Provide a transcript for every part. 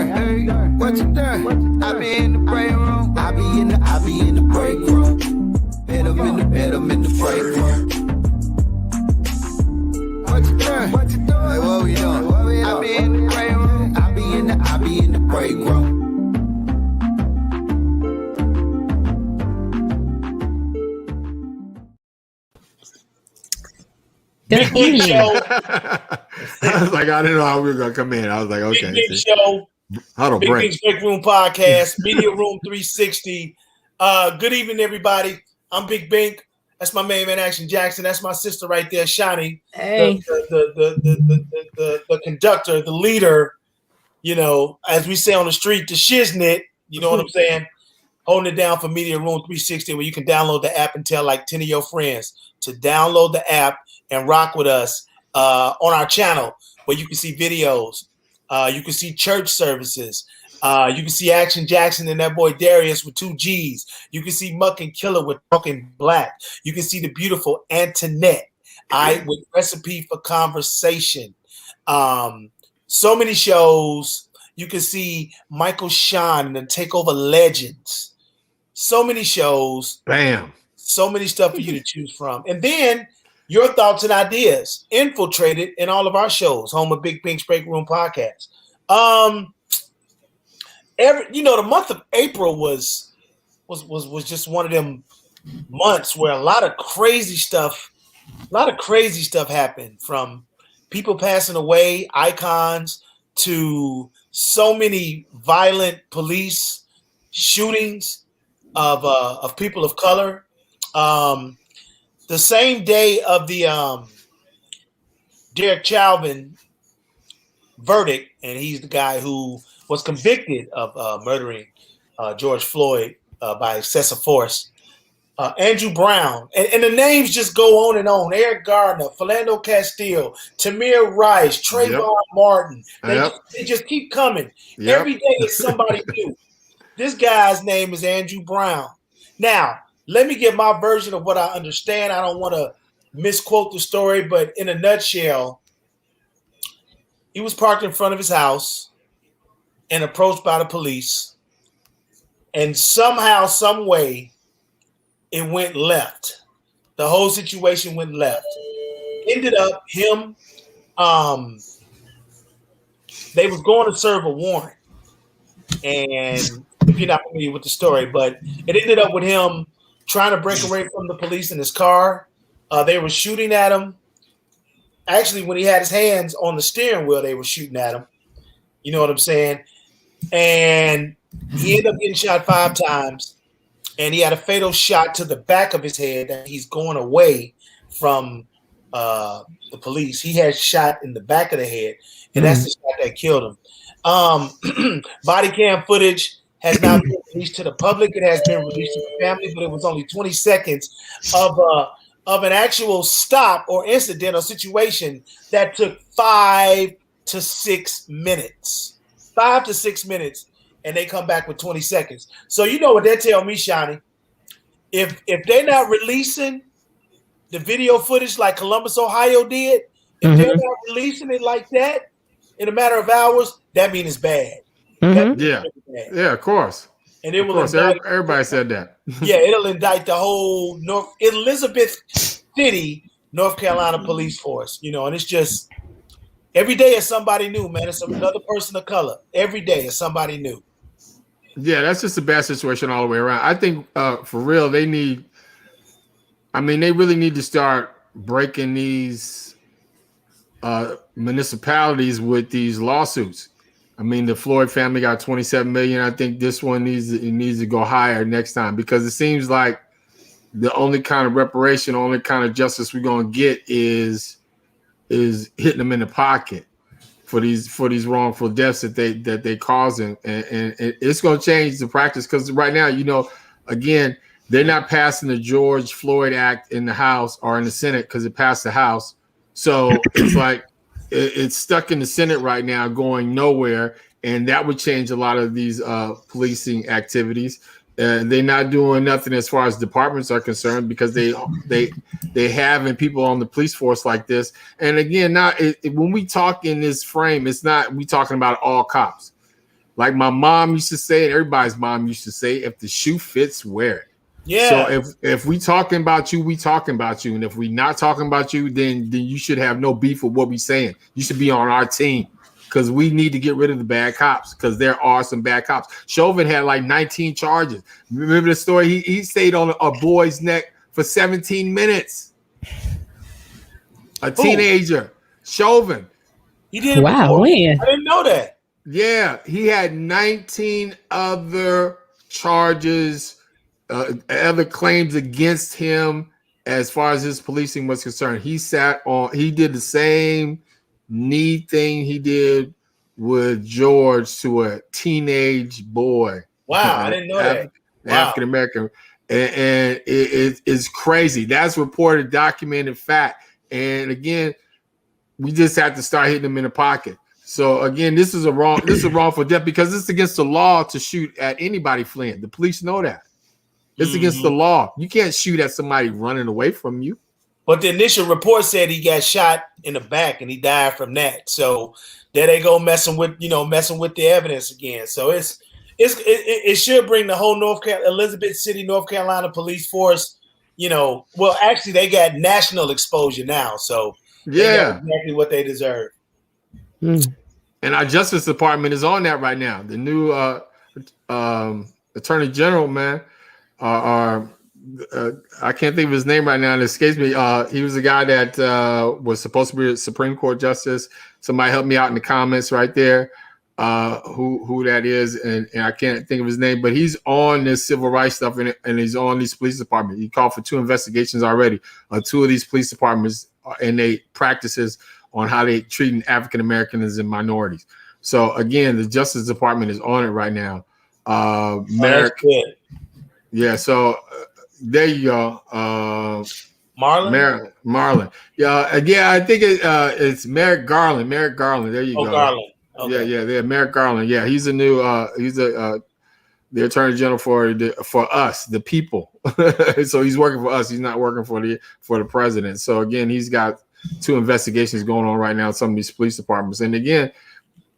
done? What you done? I be in the break room. I be in the break room. Bet I'm in the break room. What you done? What you doing? Hey, what we doing? I be in the break room. I be in the break room. Big Bink Show. I was like, I didn't know how we were gonna come in. I was like, okay. Big Bink Show. Huddle Big break. Bink's Break Room Podcast. Media Room 360. Good evening, everybody. I'm Big Bink. That's my main man, Action Jackson. That's my sister right there, Shani. Hey. The conductor, the leader. You know, as we say on the street, the shiznit. You know what I'm saying? Holding it down for Media Room 360, where you can download the app and tell like 10 of your friends to download the app and rock with us on our channel, where you can see videos, you can see church services, you can see Action Jackson and that boy Darius with 2 G's. You can see Muck and Killer with Talking Black. You can see the beautiful Antoinette, with Recipe for Conversation. So many shows. You can see Michael Sean and the Takeover Legends. So many shows. Bam. So many stuff for you to choose from. And then your thoughts and ideas infiltrated in all of our shows, home of Big Bink's Break Room Podcast. The month of April was just one of them months where a lot of crazy stuff happened, from people passing away, icons, to so many violent police shootings of people of color. The same day of the Derek Chauvin verdict, and he's the guy who was convicted of murdering George Floyd by excessive force. Andrew Brown, and the names just go on and on. Eric Gardner, Philando Castile, Tamir Rice, Trayvon Martin. They just keep coming. Yep. Every day is somebody new. This guy's name is Andrew Brown. Now, let me give my version of what I understand. I don't want to misquote the story, but in a nutshell, he was parked in front of his house and approached by the police. And somehow, some way, it went left. The whole situation went left. Ended up him, they was going to serve a warrant. And if you're not familiar with the story, but it ended up with him trying to break away from the police in his car. They were shooting at him. Actually, when he had his hands on the steering wheel, they were shooting at him. You know what I'm saying? And he ended up getting shot 5 times. And he had a fatal shot to the back of his head that he's going away from the police. He had shot in the back of the head, and that's the shot that killed him. Body cam footage has not been released to the public. It has been released to the family, but it was only 20 seconds of an actual stop or incident or situation that took 5 to 6 minutes. 5 to 6 minutes. And they come back with 20 seconds. So you know what they tell me, Shani. If they're not releasing the video footage like Columbus, Ohio did, if they're not releasing it like that in a matter of hours, that means it's bad. Yeah, of course. And it will indict, everybody said that. Yeah, it'll indict the whole Elizabeth City, North Carolina police force. You know, and it's just every day is somebody new, man. It's another person of color. Every day is somebody new. Yeah, that's just a bad situation all the way around. I think for real, they really need to start breaking these municipalities with these lawsuits. I mean, the Floyd family got 27 million. I think this one needs to go higher next time, because it seems like the only kind of reparation, only kind of justice we're gonna get is hitting them in the pocket for these wrongful deaths that they causing, and it's going to change the practice, because right now, you know, again, they're not passing the George Floyd Act in the House or in the Senate because it passed the House, so it's like it's stuck in the Senate right now, going nowhere, and that would change a lot of these policing activities. They're not doing nothing as far as departments are concerned, because they having people on the police force like this. And again, when we talk in this frame, it's not we talking about all cops. Like my mom used to say, and everybody's mom used to say, if the shoe fits, wear it. Yeah. So if we talking about you, we talking about you. And if we not talking about you, then you should have no beef with what we saying. You should be on our team because we need to get rid of the bad cops because there are some bad cops. Chauvin had like 19 charges. Remember the story? He stayed on a boy's neck for 17 minutes. A teenager, Chauvin. He did it wow, before. when? I didn't know that. Yeah, he had 19 other charges, other claims against him as far as his policing was concerned. He did the same knee thing he did with George to a teenage boy. Wow, I didn't know that. Wow. African American. And it's crazy. That's reported, documented fact. And again, we just have to start hitting them in the pocket. So again, this is a wrongful death because it's against the law to shoot at anybody fleeing. The police know that. It's against the law. You can't shoot at somebody running away from you. But the initial report said he got shot in the back and he died from that. So there they go messing with the evidence again. So it should bring the whole Elizabeth City, North Carolina police force. Well, actually, they got national exposure now, so they got exactly what they deserve. And our Justice Department is on that right now. The new Attorney General, man, I can't think of his name right now. It escapes me. He was a guy that was supposed to be a Supreme Court justice. Somebody help me out in the comments right there. Who that is, and I can't think of his name, but he's on this civil rights stuff and he's on these police departments. He called for 2 investigations already. 2 of these police departments and they practices on how they treating African Americans and minorities. So again, the Justice Department is on it right now. Merrick, yeah. So there you go. Marlon. Yeah. I think it's Merrick Garland. Merrick Garland. There you go. Garland. Okay. Yeah, Merrick Garland. Yeah, he's a new the Attorney General for us, the people. So he's working for us. He's not working for the president. So again, he's got 2 investigations going on right now in some of these police departments. And again,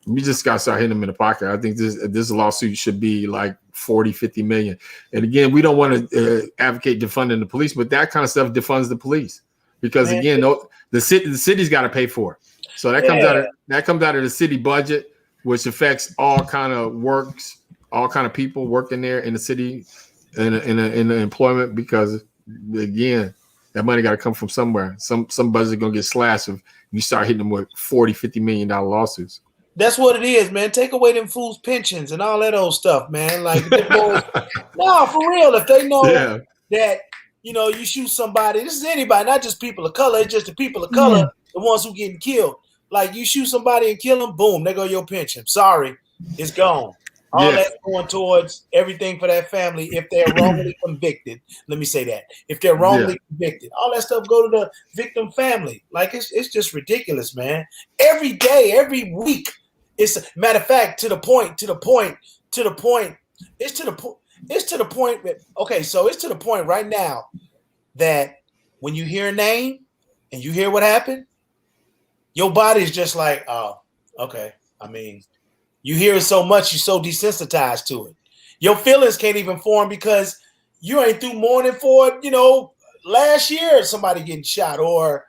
we just got to start hitting them in the pocket. I think this lawsuit should be like 40, 50 million. And again, we don't want to advocate defunding the police, but that kind of stuff defunds the police because again, the city's got to pay for it. So that comes out of the city budget, which affects all kind of people working there in the city in the employment because again, that money got to come from somewhere. Some budget's gonna get slashed if you start hitting them with $40-50 million lawsuits. That's what it is, man. Take away them fools' pensions and all that old stuff, man. Like no, for real. If they know that you shoot somebody, this is anybody, not just people of color. It's just the people of color, the ones who getting killed. Like you shoot somebody and kill them, boom, there go your pension. Sorry, it's gone. All that's going towards everything for that family if they're wrongly convicted. Let me say that. If they're wrongly convicted, all that stuff go to the victim family. Like it's just ridiculous, man. Every day, every week. It's matter of fact, to the point. It's to the point that so it's to the point right now that when you hear a name and you hear what happened, your body's just like, oh, okay. I mean, you hear it so much, you're so desensitized to it. Your feelings can't even form because you ain't through mourning for it, last year somebody getting shot or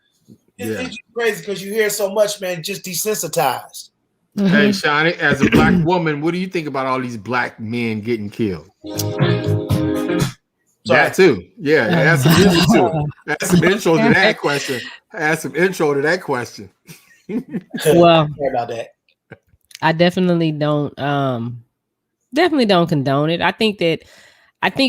it's just crazy because you hear so much, man, just desensitized. Hey, Shawnee, as a black woman, what do you think about all these black men getting killed? That too. Yeah, add some music to it. Add some intro to that question. Well, sorry about that. I definitely don't condone it. I think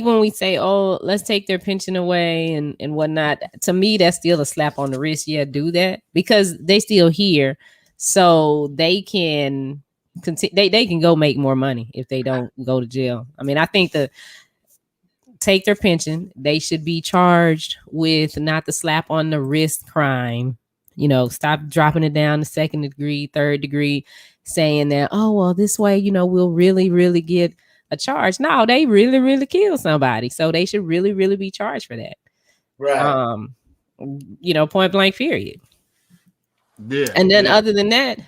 when we say, oh, let's take their pension away and whatnot, to me, that's still a slap on the wrist. Yeah, do that because they still here. So they can they can go make more money if they don't go to jail. I mean, I think take their pension. They should be charged with not the slap on the wrist crime. Stop dropping it down to 2nd degree, 3rd degree, saying that, oh, well, this way, we'll really, really get a charge. No, they really, really killed somebody. So they should really, really be charged for that. Right. Point blank period. Yeah. And then other than that,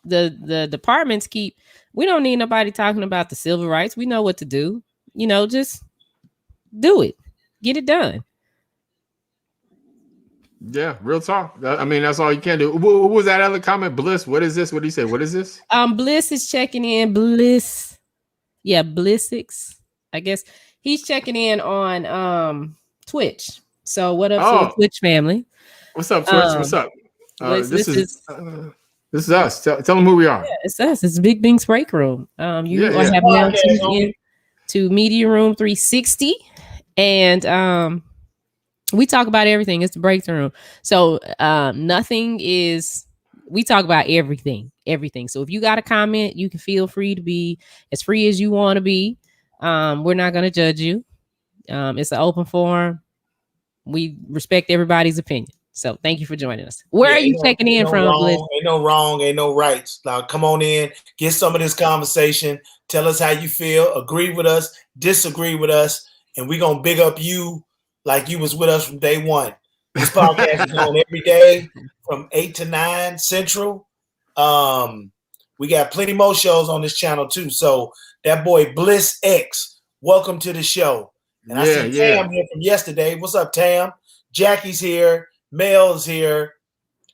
the departments keep. We don't need nobody talking about the civil rights. We know what to do. Just do it. Get it done. Yeah, real talk. I mean, that's all you can do. Who was that other comment? Bliss. What is this? What did he say? What is this? Bliss is checking in. Bliss. Yeah, Blissix. I guess he's checking in on Twitch. So what up to the Twitch family? What's up, Twitch? What's up? This is us. Tell them who we are. Yeah, it's us. It's Big Bink's Break Room. Have now tuned in to Media Room 360, and we talk about everything. It's the breakthrough room. So we talk about everything. So if you got a comment, you can feel free to be as free as you want to be. We're not going to judge you. It's an open forum. We respect everybody's opinion. So thank you for joining us. Where are you checking in from? Ain't no wrong, ain't no rights. Now come on in, get some of this conversation. Tell us how you feel. Agree with us, disagree with us, and we're going to big up you like you was with us from day one. This podcast is on every day from 8 to 9 Central. We got plenty more shows on this channel too. So that boy Bliss X, welcome to the show. And I see Tam here from yesterday. What's up, Tam? Jackie's here. Mel's here.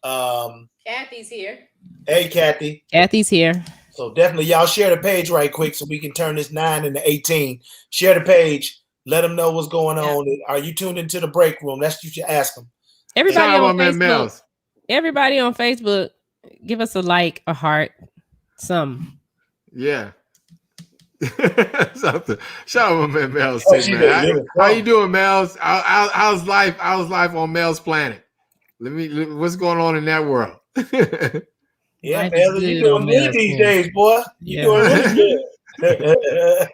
Kathy's here. Hey, Kathy. Kathy's here. So definitely y'all share the page right quick so we can turn this 9 into 18. Share the page. Let them know what's going on. Are you tuned into the break room? That's what you should ask them. Everybody on Facebook, give us a like, a heart, some. Yeah. Something. Shout out my man Mel's man. How you doing, Mel's? How's life? How's life on Mel's planet? What's going on in that world? Yeah, Mel, you doing good these days, boy. You doing really good.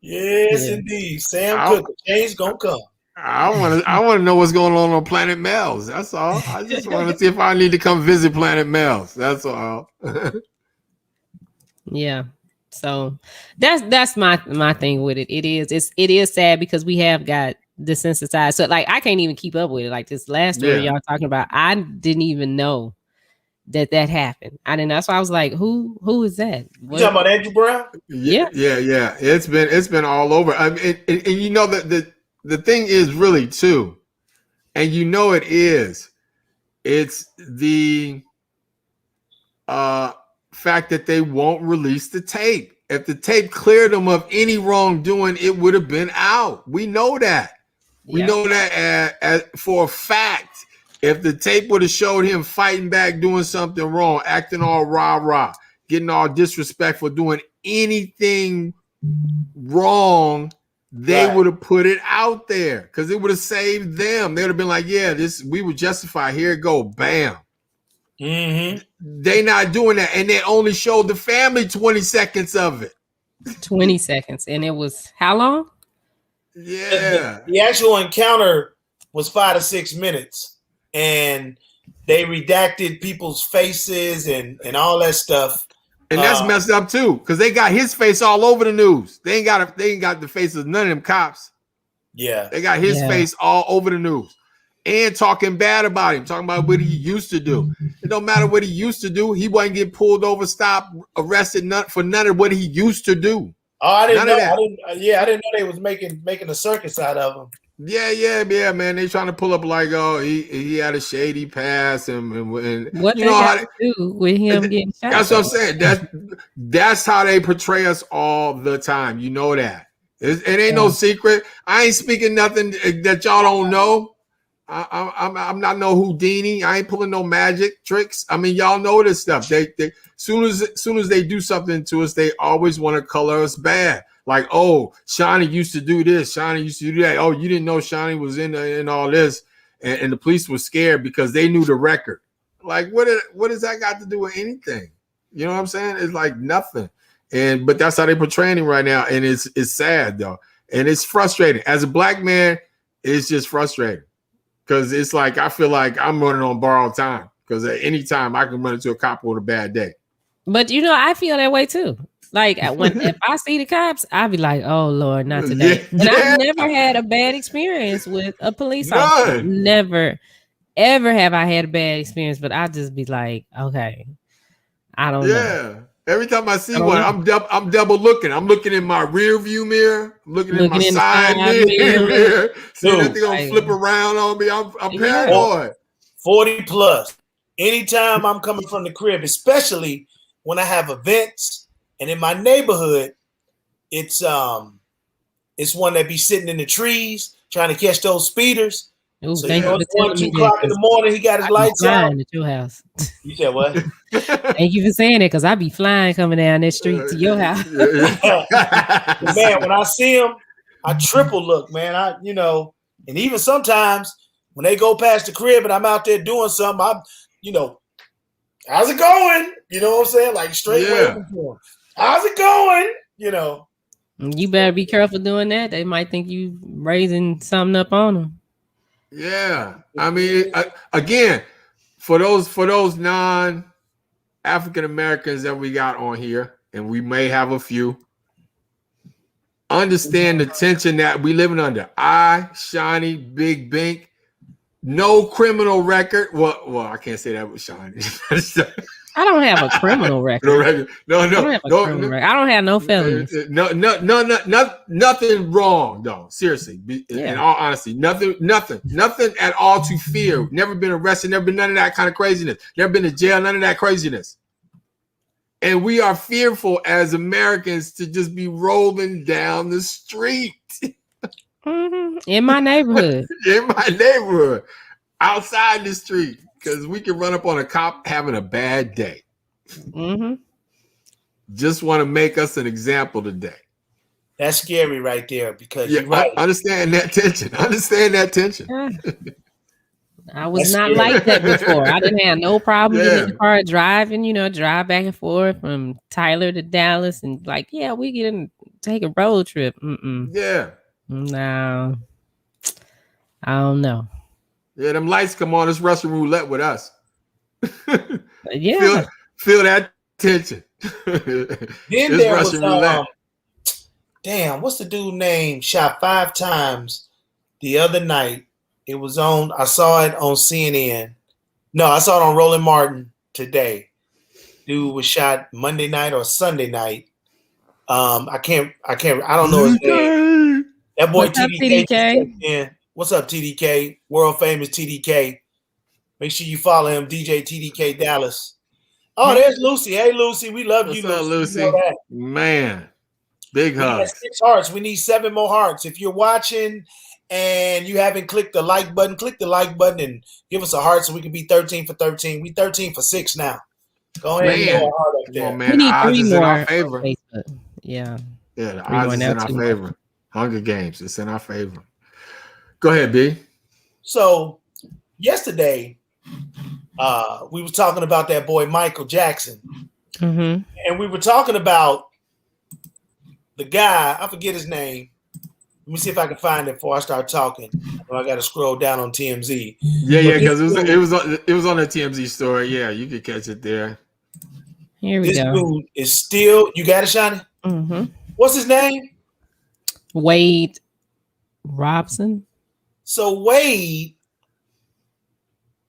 Yes, indeed. Sam Cooker, change gonna come. I want to know what's going on Planet Mel's. That's all. I just want to see if I need to come visit Planet Mel's. That's all. Yeah. So that's my thing with it. It is sad because we have got desensitized. So like I can't even keep up with it. Like this last story y'all talking about, I didn't even know that happened. I didn't know. That's why I was like, who is that? You talking about Andrew Brown? Yeah. It's been all over. I mean, and you know that the thing is really too, and you know it's the fact that they won't release the tape. If the tape cleared them of any wrongdoing, it would have been out. We know that. We know that for a fact. If the tape would have showed him fighting back, doing something wrong, acting all rah-rah, getting all disrespectful, doing anything wrong, they would have put it out there because it would have saved them. They would have been like, yeah, we would justify. Here it go. Bam. Mm-hmm. They not doing that. And they only showed the family 20 seconds of it. 20 seconds. And it was how long? Yeah. The actual encounter was 5 to 6 minutes. And they redacted people's faces and all that stuff. And that's messed up too, because they got his face all over the news. They ain't got the faces of none of them cops. Yeah. They got his face all over the news. And talking bad about him, talking about what he used to do. It don't matter what he used to do. He wasn't getting pulled over, stopped, arrested for none of what he used to do. Oh, I didn't know. I didn't know they was making a circus out of him. Yeah, man. They trying to pull up like, oh, he had a shady past and what you know how to do with him getting shot. That's what I'm saying. That's how they portray us all the time. You know that. It ain't no secret. I ain't speaking nothing that y'all don't know. I'm not no Houdini. I ain't pulling no magic tricks. I mean, y'all know this stuff. They soon as they do something to us, they always want to color us bad. Like, oh, Shawnee used to do this. Shawnee used to do that. Oh, you didn't know Shawnee was in all this. And the police were scared because they knew the record. Like, what does that got to do with anything? You know what I'm saying? It's like nothing. But that's how they portraying him right now. And it's sad, though. And it's frustrating. As a black man, it's just frustrating. Because it's like, I feel like I'm running on borrowed time. Because at any time, I can run into a cop on a bad day. But, I feel that way, too. Like if I see the cops, I'll be like, "Oh Lord, not today." And I've never had a bad experience with a police officer. Never, ever have I had a bad experience. But I just be like, "Okay, I don't know. Every time I see I don't one, know. I'm double looking. I'm looking in my rear view mirror. I'm looking in my Looking in the side side mirror. mirror. Seeing that Dude, thing gonna Like, flip around on me. I'm yeah. paranoid. 40 plus. Anytime I'm coming from the crib, especially when I have events, and in my neighborhood, it's one that be sitting in the trees trying to catch those speeders. Ooh, So thank you for it's 1, telling 2 me o'clock that. in the morning. He got his I be lights out. flying at your house. You said what? Thank you for saying that, because I be flying coming down that street to your house. Man, when I see him, I triple look, man. And even sometimes when they go past the crib and I'm out there doing something, how's it going? You know what I'm saying? Like straight waving to them. How's it going? You better be careful doing that. They might think you raising something up on them. Yeah, I mean, again, for those non-African Americans that we got on here, and we may have a few, understand the tension that we living under. Shiny, Big Bink, no criminal record. Well, I can't say that with Shiny. I don't have a criminal record. No, I don't have a criminal record. I don't have no felonies. No, nothing wrong though. Seriously, in all honesty, nothing at all to fear. Never been arrested. Never been none of that kind of craziness. Never been to jail. None of that craziness. And we are fearful as Americans to just be rolling down the street. In my neighborhood. Outside the street. Because we can run up on a cop having a bad day. Just want to make us an example today. That's scary right there, because you're right. Understand that tension. I was not like that before. I didn't have no problem getting in the car driving, drive back and forth from Tyler to Dallas, and we get in, take a road trip. Yeah. No. I don't know. Yeah, them lights come on. It's Russian roulette with us. Yeah. Feel that tension. Then there Russian was roulette. Damn, what's the dude name? Shot 5 times the other night. It was on. I saw it on CNN. No, I saw it on Roland Martin today. Dude was shot Monday night or Sunday night. I don't know his name. That boy TDK. What's up, TDK? World famous TDK. Make sure you follow him, DJ TDK Dallas. Oh, there's Lucy. Hey, Lucy, we love you, Lucy. Man, big hugs. 6 hearts. We need 7 more hearts. If you're watching and you haven't clicked the like button, click the like button and give us a heart so we can be 13 for 13. We 13 for 6 now. Go ahead and throw a heart up there. On, man. We need 3 more. In our favor. Yeah, the odds is in our favor. Hunger Games, it's in our favor. Go ahead, B. So yesterday, we were talking about that boy Michael Jackson, and we were talking about the guy. I forget his name. Let me see if I can find it before I start talking. I got to scroll down on TMZ. Yeah, because it was on the TMZ story. Yeah, you could catch it there. Here we go. This dude is still. You got it, Shani? What's his name? Wade Robson. So Wade,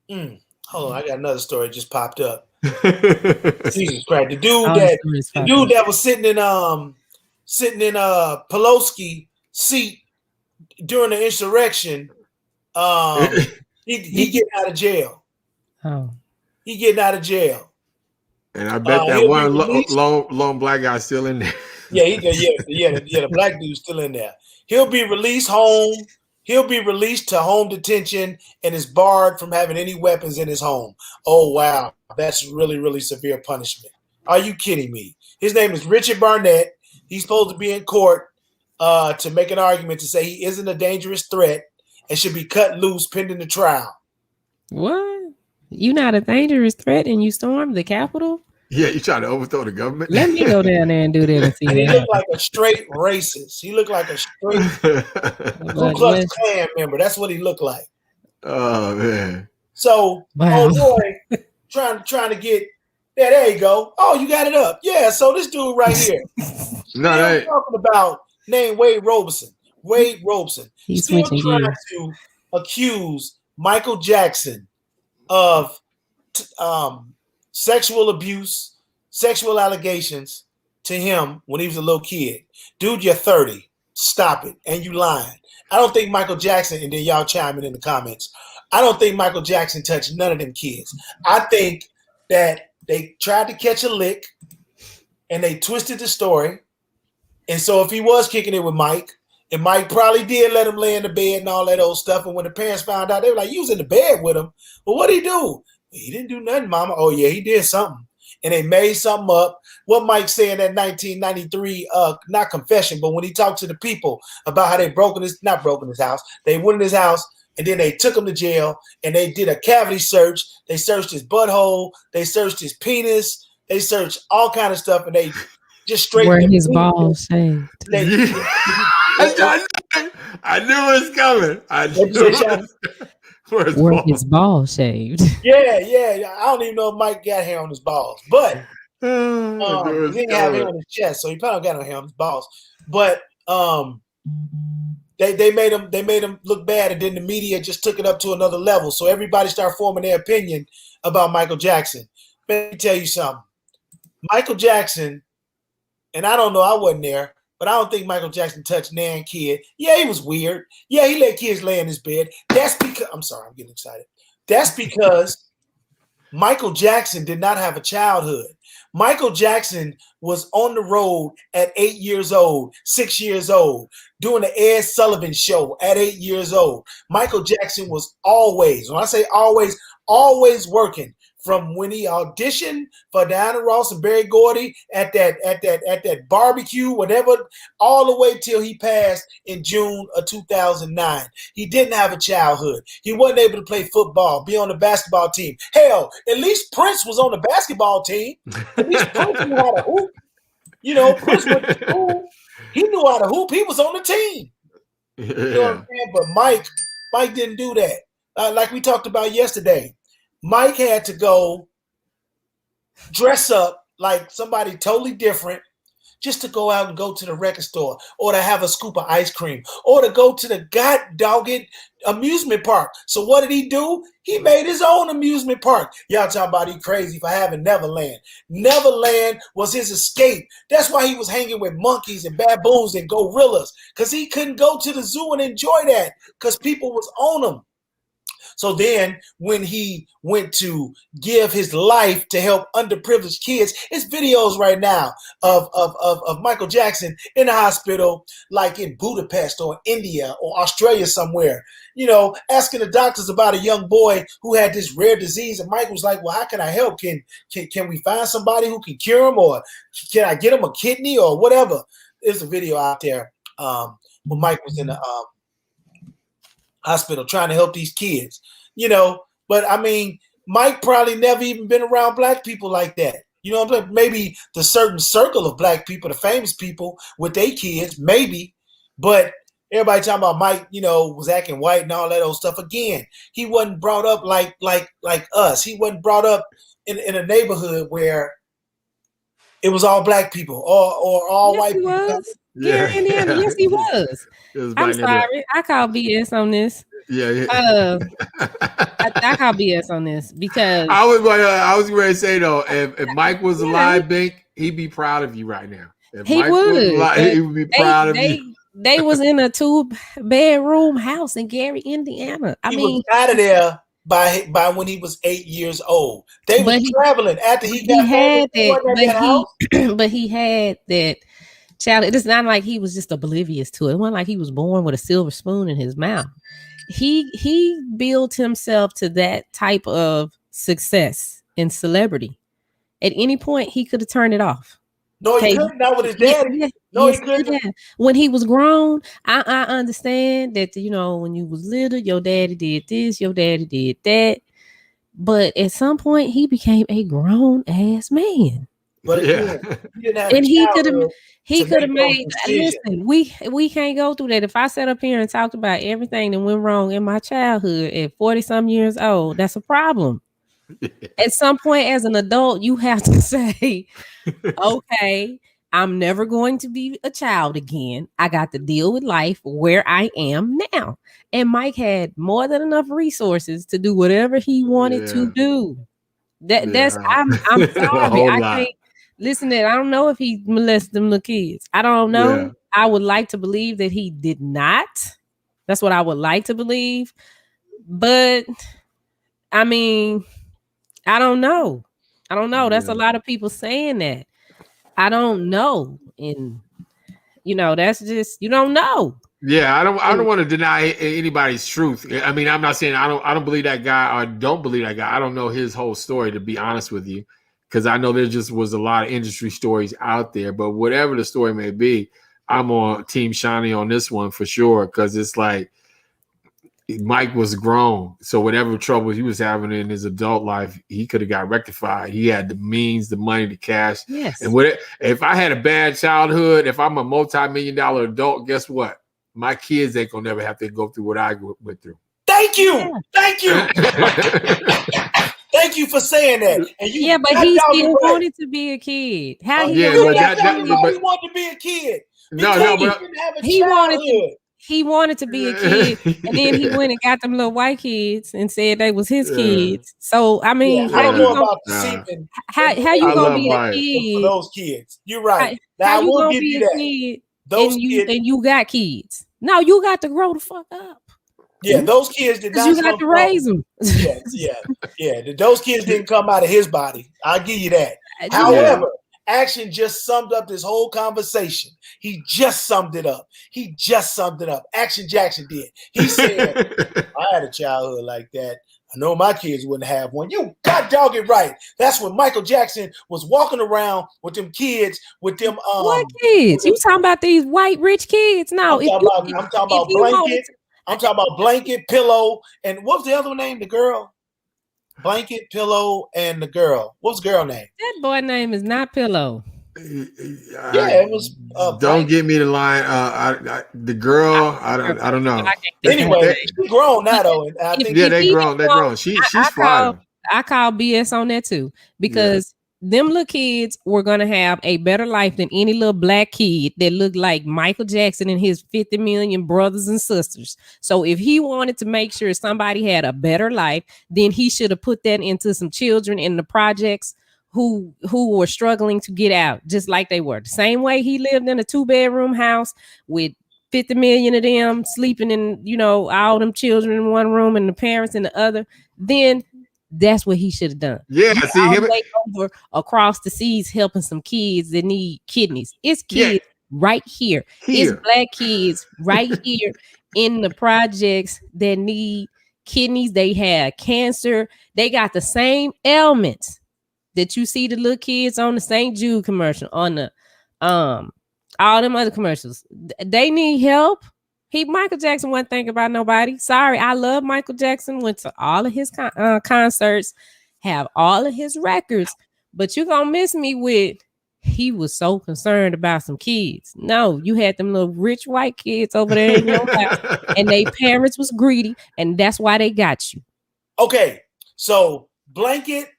hold on, I got another story just popped up. Jesus Christ, the dude that was sitting in Pelosi seat during the insurrection, he getting out of jail. He getting out of jail. And I bet that one lone black guy still in there. The black dude's still in there. He'll be released home. He'll be released to home detention and is barred from having any weapons in his home. Oh, wow. That's really, really severe punishment. Are you kidding me? His name is Richard Barnett. He's supposed to be in court to make an argument to say he isn't a dangerous threat and should be cut loose pending the trial. What? You not a dangerous threat and you stormed the Capitol? Yeah, you trying to overthrow the government? Let me go down there and do that and see. He looked like a straight racist. He looked like a straight Ku Klux Klan member. That's what he looked like. Oh man. So, boy, trying to get there you go. Oh, you got it up. Yeah. So this dude right here. I'm talking about named Wade Robeson. Wade Robeson. He's still trying to accuse Michael Jackson of sexual abuse, sexual allegations to him when he was a little kid. Dude, you're 30. Stop it. And you lying. I don't think Michael Jackson, and then y'all chime in the comments, I don't think Michael Jackson touched none of them kids. I think that they tried to catch a lick and they twisted the story. And so if he was kicking it with Mike, and Mike probably did let him lay in the bed and all that old stuff. And when the parents found out, they were like, you was in the bed with him. But what'd he do? He didn't do nothing, mama. Oh, yeah, he did something. And they made something up. What Mike said in that 1993, not confession, but when he talked to the people about how they not broken his house. They went in his house and then they took him to jail and they did a cavity search. They searched his butthole. They searched his penis. They searched all kind of stuff and they just straight where his balls shaved. I knew it was coming. Where his balls shaved. Yeah. I don't even know if Mike got hair on his balls, but he didn't have hair on his chest, so he probably got no hair on his balls. But they made him look bad, and then the media just took it up to another level. So everybody started forming their opinion about Michael Jackson. Let me tell you something. Michael Jackson, and I don't know, I wasn't there, but I don't think Michael Jackson touched Nan kid. Yeah, he was weird. Yeah, he let kids lay in his bed. That's because, I'm sorry, I'm getting excited. That's because Michael Jackson did not have a childhood. Michael Jackson was on the road at 8 years old, 6 years old, doing the Ed Sullivan show at 8 years old. Michael Jackson was always, when I say always working. From when he auditioned for Diana Ross and Berry Gordy at that barbecue, whatever, all the way till he passed in June of 2009. He didn't have a childhood. He wasn't able to play football, be on the basketball team. Hell, at least Prince was on the basketball team. At least Prince knew how to hoop. You know, Prince went to school. He knew how to hoop. He was on the team. Yeah. You know what I'm saying? But Mike didn't do that. Like we talked about yesterday. Mike had to go dress up like somebody totally different just to go out and go to the record store or to have a scoop of ice cream or to go to the god-dogged amusement park. So what did he do? He made his own amusement park. Y'all talking about he crazy for having Neverland. Neverland was his escape. That's why he was hanging with monkeys and baboons and gorillas, because he couldn't go to the zoo and enjoy that because people was on him. So then when he went to give his life to help underprivileged kids, it's videos right now of Michael Jackson in the hospital, like in Budapest or India or Australia somewhere, you know, asking the doctors about a young boy who had this rare disease. And Mike was like, well, how can I help? Can we find somebody who can cure him, or can I get him a kidney or whatever? There's a video out there when Mike was in the hospital trying to help these kids, you know. But I mean, Mike probably never even been around black people like that. You know what I'm saying? Maybe the certain circle of black people, the famous people with their kids, maybe. But everybody talking about Mike, you know, was acting white and all that old stuff. Again, he wasn't brought up like us. He wasn't brought up in a neighborhood where it was all black people or all white people. Was. Yeah, Indiana. Yes, he was. I'm sorry. I call BS on this. Yeah. I call BS on this because I was going to say though, if Mike was alive, Bink, he'd be proud of you right now. If he Mike would. Was alive, he would be proud of you. They was in a 2-bedroom house in Gary, Indiana. He was out of there by when he was 8 years old. They were traveling after he got that. But he had that. Child, it's not like he was just oblivious to it. It wasn't like he was born with a silver spoon in his mouth. He built himself to that type of success and celebrity. At any point, he could have turned it off. No, he couldn't. Not with his daddy. He couldn't. When he was grown, I understand that, you know, when you was little, your daddy did this, your daddy did that. But at some point, he became a grown ass man. But yeah, he could have made. Listen, we can't go through that. If I sat up here and talked about everything that went wrong in my childhood at 40-some years old, that's a problem. At some point, as an adult, you have to say, "Okay, I'm never going to be a child again. I got to deal with life where I am now." And Mike had more than enough resources to do whatever he wanted to do. That's I'm sorry. Listen, I don't know if he molested them little kids. I don't know. Yeah. I would like to believe that he did not. That's what I would like to believe. But I mean, I don't know. I don't know. That's a lot of people saying that. I don't know. And that's just, you don't know. Yeah, I don't want to deny anybody's truth. I mean, I'm not saying I don't believe that guy or don't believe that guy. I don't know his whole story, to be honest with you, because I know there just was a lot of industry stories out there. But whatever the story may be, I'm on Team Shawnee on this one for sure, because it's like Mike was grown, so whatever trouble he was having in his adult life, he could have got rectified. He had the means, the money, the cash. Yes. And if I had a bad childhood, if I'm a multi-million-dollar adult, guess what? My kids ain't gonna never have to go through what I went through. Thank you. Thank you. Thank you for saying that. And but he still wanted to be a kid. How he wanted to be a kid. No, but he wanted to be a kid, and then he went and got them little white kids and said they was his kids. So I mean, I don't know about how you gonna be a kid for those kids? You're right. How you gonna be a kid? Those kids, and you got kids. No, you got to grow the fuck up. Yeah, those kids did not. You got to raise them. Yeah. Those kids didn't come out of his body. I'll give you that. However, Action just summed up this whole conversation. He just summed it up. Action Jackson did. He said, I had a childhood like that. I know my kids wouldn't have one. You god dog it right. That's when Michael Jackson was walking around with them kids, with them what kids? You talking about these white rich kids? No, I'm talking about Blanket, Pillow, and what was the other name? The girl? Blanket, Pillow, and the girl. What's the girl name? That boy name is not Pillow. It was. Don't get me the line. The girl. I don't know. Anyway, she's grown now though. And I think they grown. She's fine. I call BS on that too, because them little kids were gonna have a better life than any little black kid that looked like Michael Jackson and his 50 million brothers and sisters. So if he wanted to make sure somebody had a better life, then he should have put that into some children in the projects who were struggling to get out, just like they were. The same way he lived in a 2-bedroom house with 50 million of them sleeping in, all them children in one room and the parents in the other, then that's what he should have done. Yeah, see him over across the seas helping some kids that need kidneys. It's kids right here. It's black kids right here in the projects that need kidneys. They have cancer. They got the same ailments that you see the little kids on the St. Jude commercial, on the all them other commercials. They need help. Michael Jackson wasn't thinking about nobody. Sorry, I love Michael Jackson. Went to all of his concerts, have all of his records, but you gonna miss me with he was so concerned about some kids. No, you had them little rich white kids over there in your house, and they parents was greedy, and that's why they got you. Okay, so Blanket,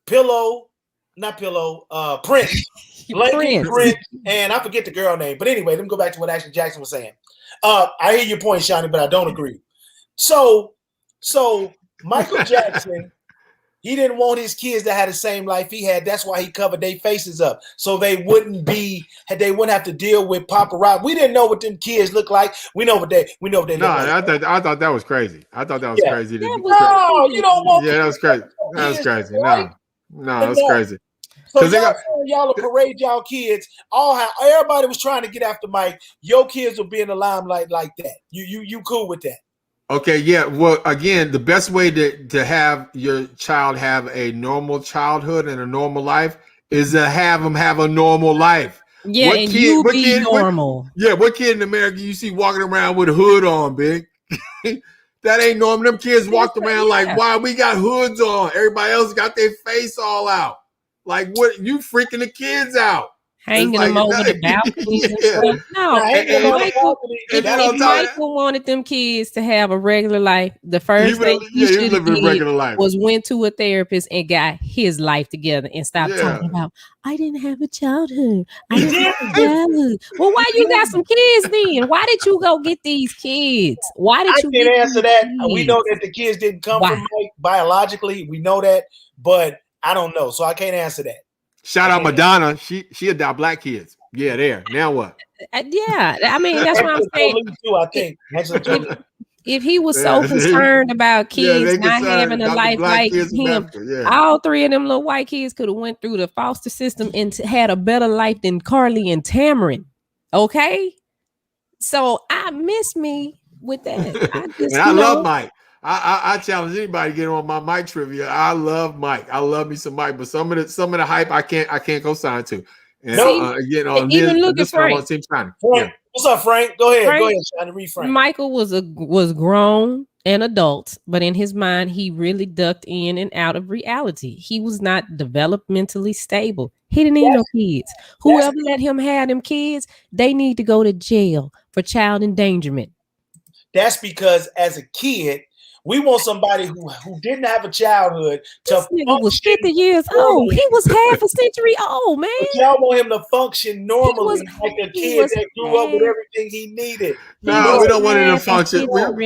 Pillow, not Pillow, Prince. Blanket, Prince, and I forget the girl name. But anyway, let me go back to what Action Jackson was saying. I hear your point, Shawnee, but I don't agree. So Michael Jackson, he didn't want his kids to have the same life he had. That's why he covered their faces up, so they wouldn't have to deal with paparazzi. We didn't know what them kids look like. We know what they look like. I thought that was crazy. I thought that was crazy. You don't want. Yeah, that was crazy. That was crazy. No, that was crazy. So y'all will parade y'all kids. Everybody was trying to get after Mike. Your kids will be in the limelight like that. You cool with that? Okay, yeah. Well, again, the best way to have your child have a normal childhood and a normal life is to have them have a normal life. Yeah, what and kid, you what be kid, normal. What kid in America you see walking around with a hood on, Big? That ain't normal. Them kids walked around like, why we got hoods on? Everybody else got their face all out. Like, what? You freaking the kids out. Hanging them over the balconies and stuff. No, if Michael wanted them kids to have a regular life, the first thing he should have did was went to a therapist and got his life together and stopped talking about, I didn't have a childhood. I didn't have a childhood. Well, why you got some kids then? Why did you go get these kids? Why did you? I can't answer that. We know that the kids didn't come from Mike biologically. We know that, but I don't know, so I can't answer that. Shout out Madonna. She adopt black kids. Yeah, there. Now what? Yeah, I mean that's what I'm saying. Too, I think. If he was so concerned about kids not having a life like him, all three of them little white kids could have went through the foster system and had a better life than Carly and Tamarin. Okay, so I miss me with that. I love Mike. I challenge anybody to get on my Mike trivia. I love Mike. I love me some Mike, but some of the hype I can't co-sign to. And again, on even look at Frank. What's up, Frank? Go ahead. Trying to read Frank. Michael was grown and adult, but in his mind, he really ducked in and out of reality. He was not developmentally stable. He didn't need no kids. Whoever let him have them kids, they need to go to jail for child endangerment. That's because as a kid, we want somebody who didn't have a childhood to this nigga was 50 years old. He was half a century old, man. But y'all want him to function normally like a kid that grew up with everything he needed. No, we don't want him to function. We want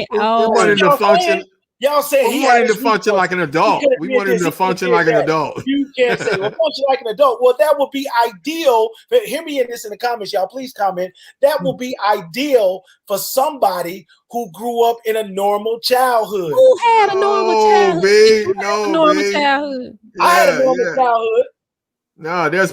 him to function. Y'all say we want him to function like an adult. We want him to function like an adult. You can't say, well, function like an adult. Well, that would be ideal. But hear me in this in the comments, y'all. Please comment. That will be ideal for somebody who grew up in a normal childhood. Who had a normal childhood? I had a normal childhood. No, there's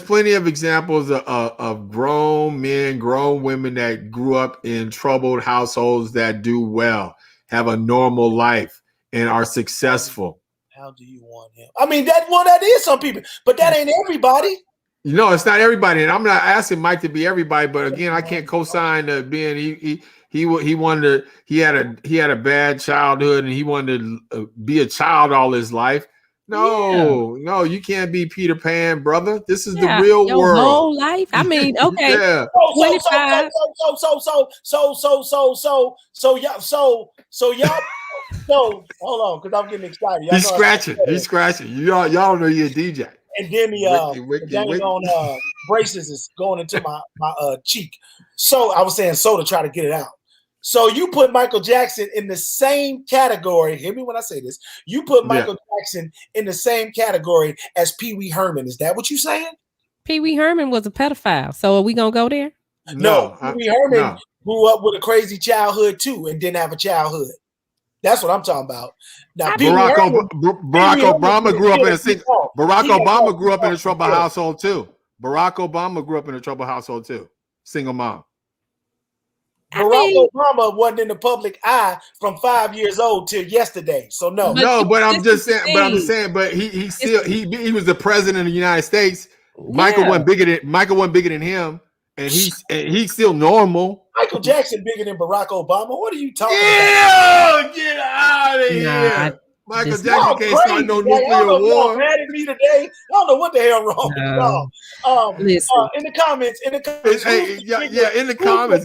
plenty of examples of grown men, grown women that grew up in troubled households that do well, have a normal life, and are successful. How do you want him? I mean, that is some people, but that ain't everybody. No, it's not everybody, and I'm not asking Mike to be everybody. But again, I can't co-sign being he had a bad childhood and he wanted to be a child all his life. No, you can't be Peter Pan, brother. This is the real your world. Whole life. I mean, okay. Yeah. So hold on, because I'm getting excited. He's scratching. Y'all don't know you're a DJ. And then the braces is going into my cheek. So I was saying to try to get it out. So you put Michael Jackson in the same category. Hear me when I say this. You put Michael Jackson in the same category as Pee Wee Herman. Is that what you're saying? Pee Wee Herman was a pedophile. So are we gonna go there? No, Pee Wee Herman grew up with a crazy childhood too, and didn't have a childhood. That's what I'm talking about. Now, Barack Obama grew up in a troubled household too. Barack Obama grew up in a troubled household too. Single mom. Barack Obama wasn't in the public eye from 5 years old till yesterday. So no. But I'm just saying. But he was the president of the United States. Michael wasn't bigger than him, and he's still normal. Michael Jackson bigger than Barack Obama. What are you talking about? Get out of here. Michael Jackson can't start no nuclear war. Mad at me today. I don't know what the hell wrong with y'all. In the comments. In the comments.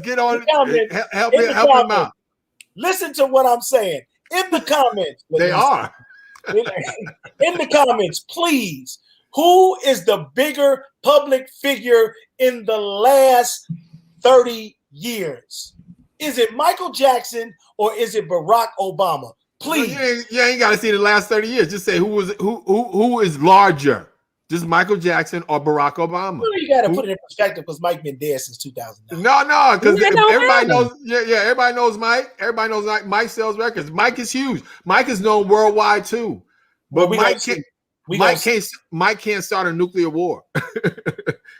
Get on it. Help him out. Listen to what I'm saying. In the comments. They are. In the comments, please. Who is the bigger public figure in the last 30 years? Is it Michael Jackson or is it Barack Obama? Please. You ain't got to see the last 30 years. Just say who is larger. Just Michael Jackson or Barack Obama. Well, you got to put it in perspective because Mike been dead since 2009. No, because everybody knows. Everybody knows Mike. Everybody knows Mike sells records. Mike is huge. Mike is known worldwide too. But Mike can't start a nuclear war.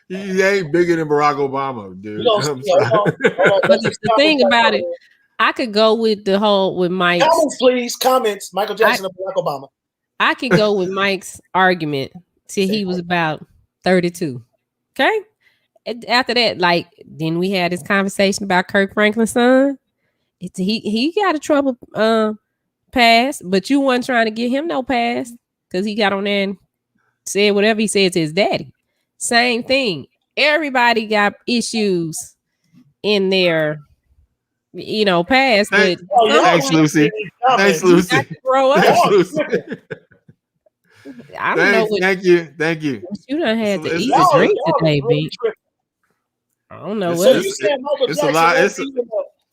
He ain't bigger than Barack Obama, dude. But the thing about it, I could go with Mike's. Comments, please. Comments. Michael Jackson or Barack Obama. I could go with Mike's argument till he was about 32. Okay. And after that, then we had this conversation about Kirk Franklin's son. He got a trouble pass, but you weren't trying to give him no pass because he got on there and said whatever he said to his daddy. Same thing. Everybody got issues in their past, but thanks, Lucy. Grow up. Thanks, Lucy. I don't know. Thank you. You done had to eat a drink today, Bink. I don't know what. So you said Michael Jackson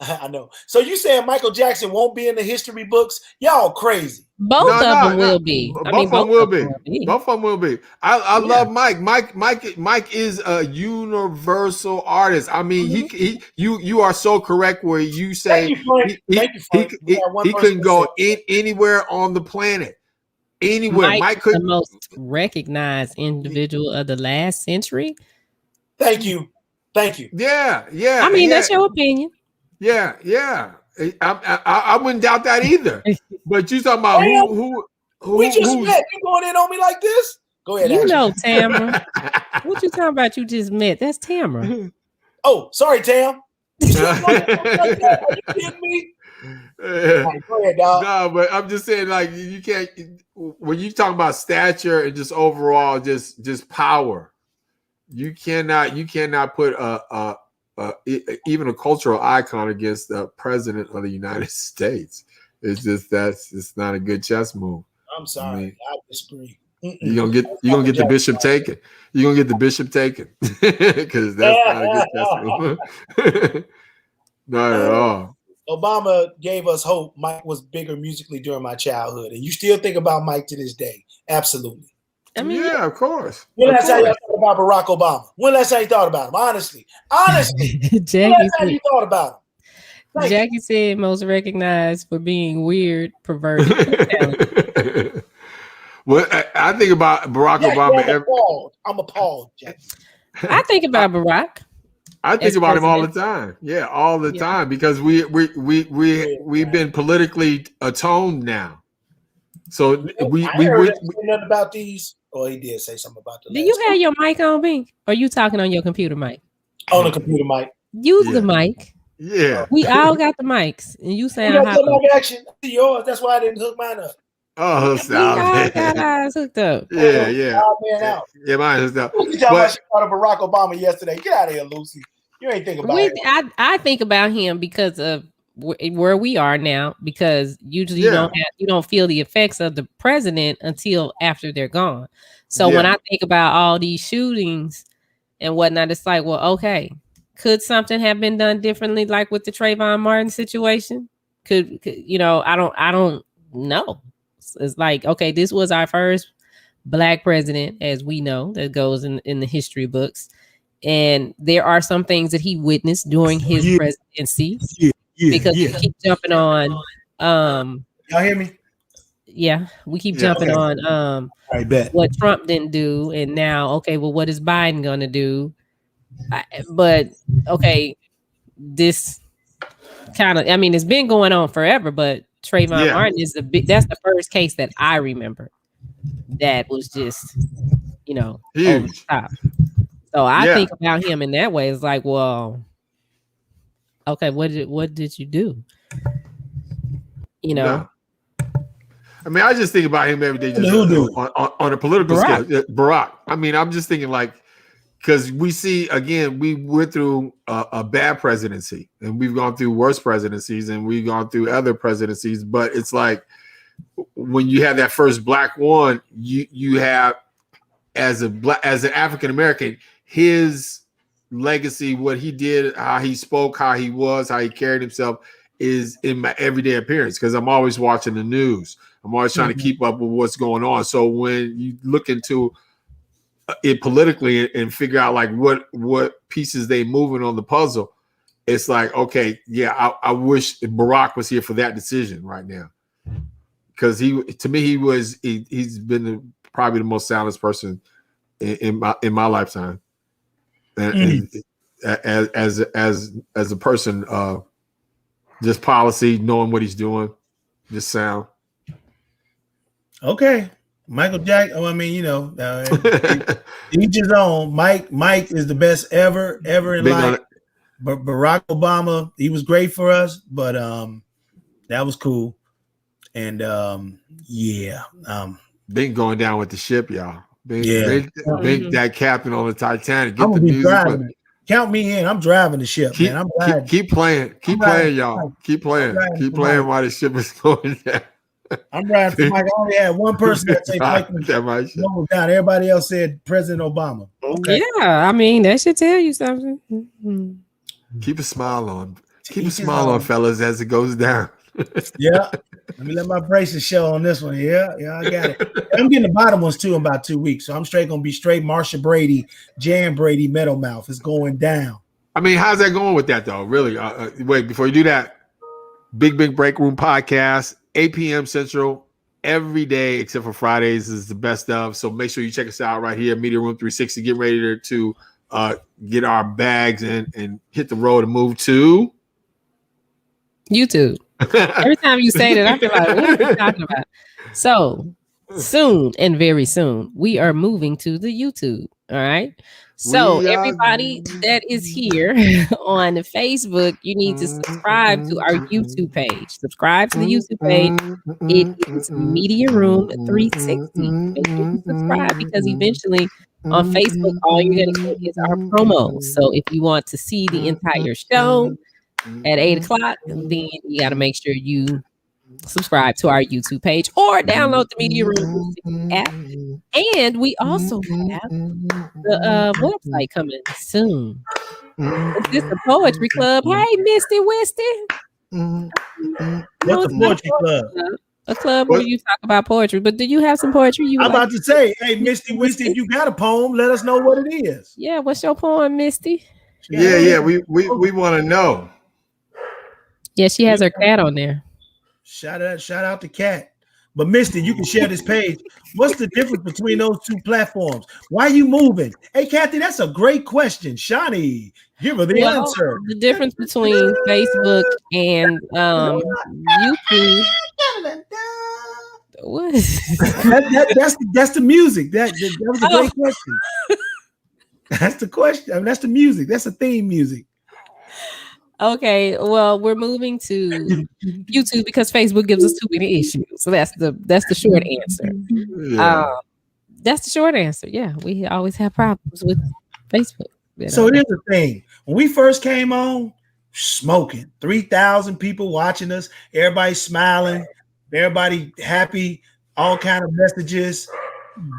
I know. So you saying Michael Jackson won't be in the history books? Y'all crazy. Both of them will be. I mean, both of them will be. Both of them will be. I love Mike. Mike is a universal artist. I mean, you are so correct where you say he couldn't go anywhere on the planet. Anywhere. Mike could the most recognized individual of the last century. Thank you. Yeah. I mean, that's your opinion. Yeah. I wouldn't doubt that either. But you talking about who we just met. You going in on me like this? Go ahead. You know, Tamara. What you talking about? You just met? That's Tamara. Oh, sorry, Tam. Are you kidding me? Right, go ahead, dog. No, but I'm just saying, like, you can't when you talk about stature and just overall just power. You cannot put even a cultural icon against the president of the United States. It's just not a good chess move. I'm sorry, I disagree. You're gonna get the bishop taken. You're gonna get the bishop taken because that's not a good chess move. Not at all. Obama gave us hope. Mike was bigger musically during my childhood, and you still think about Mike to this day. Absolutely. I mean, yeah, of course. When last time you thought about Barack Obama? When last time you thought about him? Honestly, Jackie when last time you thought about him? Jackie said most recognized for being weird, perverted. Well, I think about Barack Obama. I'm appalled, Jackie. I think about Barack. I think about him all the time. Yeah, all the time because we've been politically atoned now. So we heard nothing about these. Oh, he did say something about the. Do you have your mic on, Bink? Or are you talking on your computer mic? On the computer mic. Use the mic. Yeah. We all got the mics, and you saying action. Yours. That's why I didn't hook mine up. Oh, stop! We all got ours hooked up. Yeah. Yeah, mine is up. You talking about she thought of Barack Obama yesterday? Get out of here, Lucy. You ain't thinking about it. I think about him because of where we are now. Because usually you don't feel the effects of the president until after they're gone. So when I think about all these shootings and whatnot, it's like, well, okay, could something have been done differently, like with the Trayvon Martin situation? Could I don't know. It's like, okay, this was our first Black president, as we know, that goes in the history books. And there are some things that he witnessed during his presidency. Because we keep jumping on. Y'all hear me? Yeah, we keep jumping on I bet what Trump didn't do. And now, okay, well, what is Biden going to do? But, okay, this kind of, I mean, it's been going on forever, but Trayvon Martin is that's the first case that I remember that was just, huge. Over the top. So I think about him in that way. It's like, well, okay, what did you do? No. I mean, I just think about him every day, just on a political scale. Barack. I mean, I'm just thinking like, because we see, again, we went through a bad presidency and we've gone through worse presidencies and we've gone through other presidencies. But it's like when you have that first Black one, you have as an African American, his legacy, what he did, how he spoke, how he was, how he carried himself is in my everyday appearance because I'm always watching the news. I'm always trying to keep up with what's going on. So when you look into it politically and figure out like what pieces they moving on the puzzle, it's like, okay, I wish Barack was here for that decision right now, because he's been probably the most soundest person in my lifetime, and as a person, just policy, knowing what he's doing, just sound. Okay. Michael Jackson. I mean, each his own. Mike is the best ever in life. But Barack Obama, he was great for us, but that was cool. And Bink going down with the ship, y'all. Bink that captain on the Titanic. Get the music. Driving. Count me in. I'm driving the ship, man. Keep playing, y'all. Keep playing while the ship is going down. I'm riding for Mike. I only had one person that said Mike down. Everybody else said President Obama. Okay. Yeah, I mean, that should tell you something. Keep a smile on. Keep a smile on, fellas, as it goes down. Yeah. Let me let my braces show on this one. Yeah, I got it. I'm getting the bottom ones too in about 2 weeks. So I'm gonna be straight Marsha Brady, Jan Brady, Meadow Mouth. It's going down. I mean, how's that going with that though? Really? Wait, before you do that, Big Break Room podcast, 8 p.m. Central, every day except for Fridays is the best of. So make sure you check us out right here, Media Room 360. Get ready to get our bags and hit the road and move to YouTube. Every time you say that, I feel like, what are you talking about? So soon and very soon, we are moving to the YouTube. All right. So everybody that is here on Facebook, you need to subscribe to our YouTube page. Subscribe to the YouTube page. It is Media Room 360. Make sure you subscribe because eventually on Facebook, all you're going to get is our promos. So if you want to see the entire show at 8 o'clock, then you got to make sure you subscribe to our YouTube page or download the Media Room app. And we also have the website coming soon. Is this a poetry club? Hey, Misty Wisty. What's a poetry club? A club where you talk about poetry. But do you have some poetry? I'm about to say, hey, Misty Wisty, if you got a poem, let us know what it is. Yeah, what's your poem, Misty? Yeah, we want to know. Yeah, she has her cat on there. Shout out to Cat. But Misty, you can share this page. What's the difference between those two platforms? Why are you moving? Hey, Kathy, that's a great question. Shawnee, give her the answer. The difference between Facebook and YouTube. What? That's the music. That was a great question. That's the question. I mean, that's the music. That's the theme music. Okay, well, we're moving to YouTube because Facebook gives us too many issues. So that's the short answer. Yeah. That's the short answer. Yeah, we always have problems with Facebook. So here's the thing: when we first came on, smoking, 3,000 people watching us, everybody smiling, everybody happy, all kind of messages.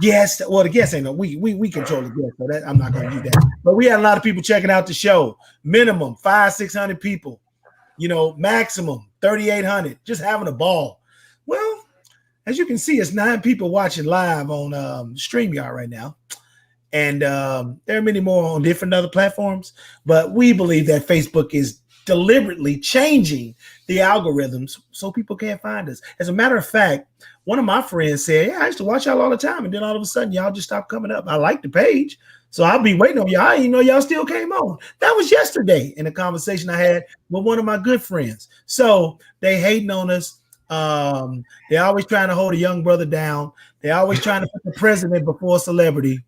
Yes, well, the guests ain't no. We control the guests, so that I'm not going to do that. But we had a lot of people checking out the show. Minimum 500-600 people. Maximum 3,800. Just having a ball. Well, as you can see, it's 9 people watching live on StreamYard right now, and there are many more on different other platforms. But we believe that Facebook is deliberately changing the algorithms so people can't find us. As a matter of fact, one of my friends said, "Yeah, I used to watch y'all all the time, and then all of a sudden, y'all just stopped coming up. I like the page, so I'll be waiting on y'all. I didn't know y'all still came on." That was yesterday in a conversation I had with one of my good friends. So they hating on us. They always trying to hold a young brother down. They always trying to put the president before a celebrity.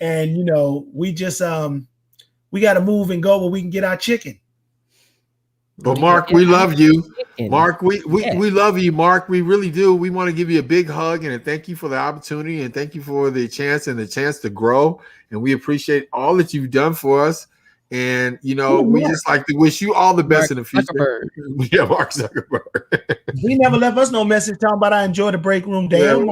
And we just we got to move and go where we can get our chicken. But Mark, we love you. Mark, we love you, Mark. We really do. We want to give you a big hug and thank you for the opportunity and thank you for the chance to grow. And we appreciate all that you've done for us. And we just like to wish you all the best in the future. Yeah, Mark Zuckerberg. He never left us no message talking about I enjoy the break room. Damn,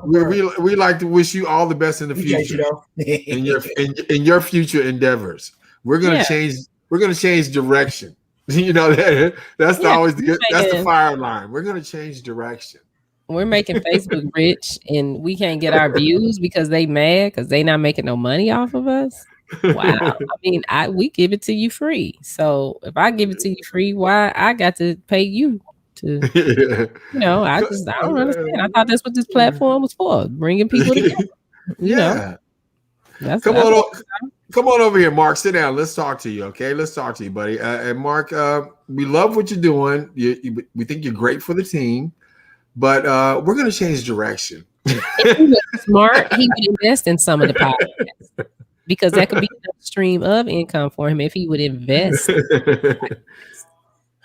we like to wish you all the best in the future. in your future endeavors. We're gonna change. We're gonna change direction. That's always the fire line. We're gonna change direction. We're making Facebook rich, and we can't get our views because they mad because they not making no money off of us. Wow. I mean, we give it to you free. So if I give it to you free, why I got to pay you to? I don't understand. I thought that's what this platform was for, bringing people together. Come on over here, Mark. Sit down. Let's talk to you. Okay, let's talk to you, buddy. And Mark, we love what you're doing. We think you're great for the team, but we're going to change direction. If he was smart, he would invest in some of the podcasts because that could be a stream of income for him if he would invest.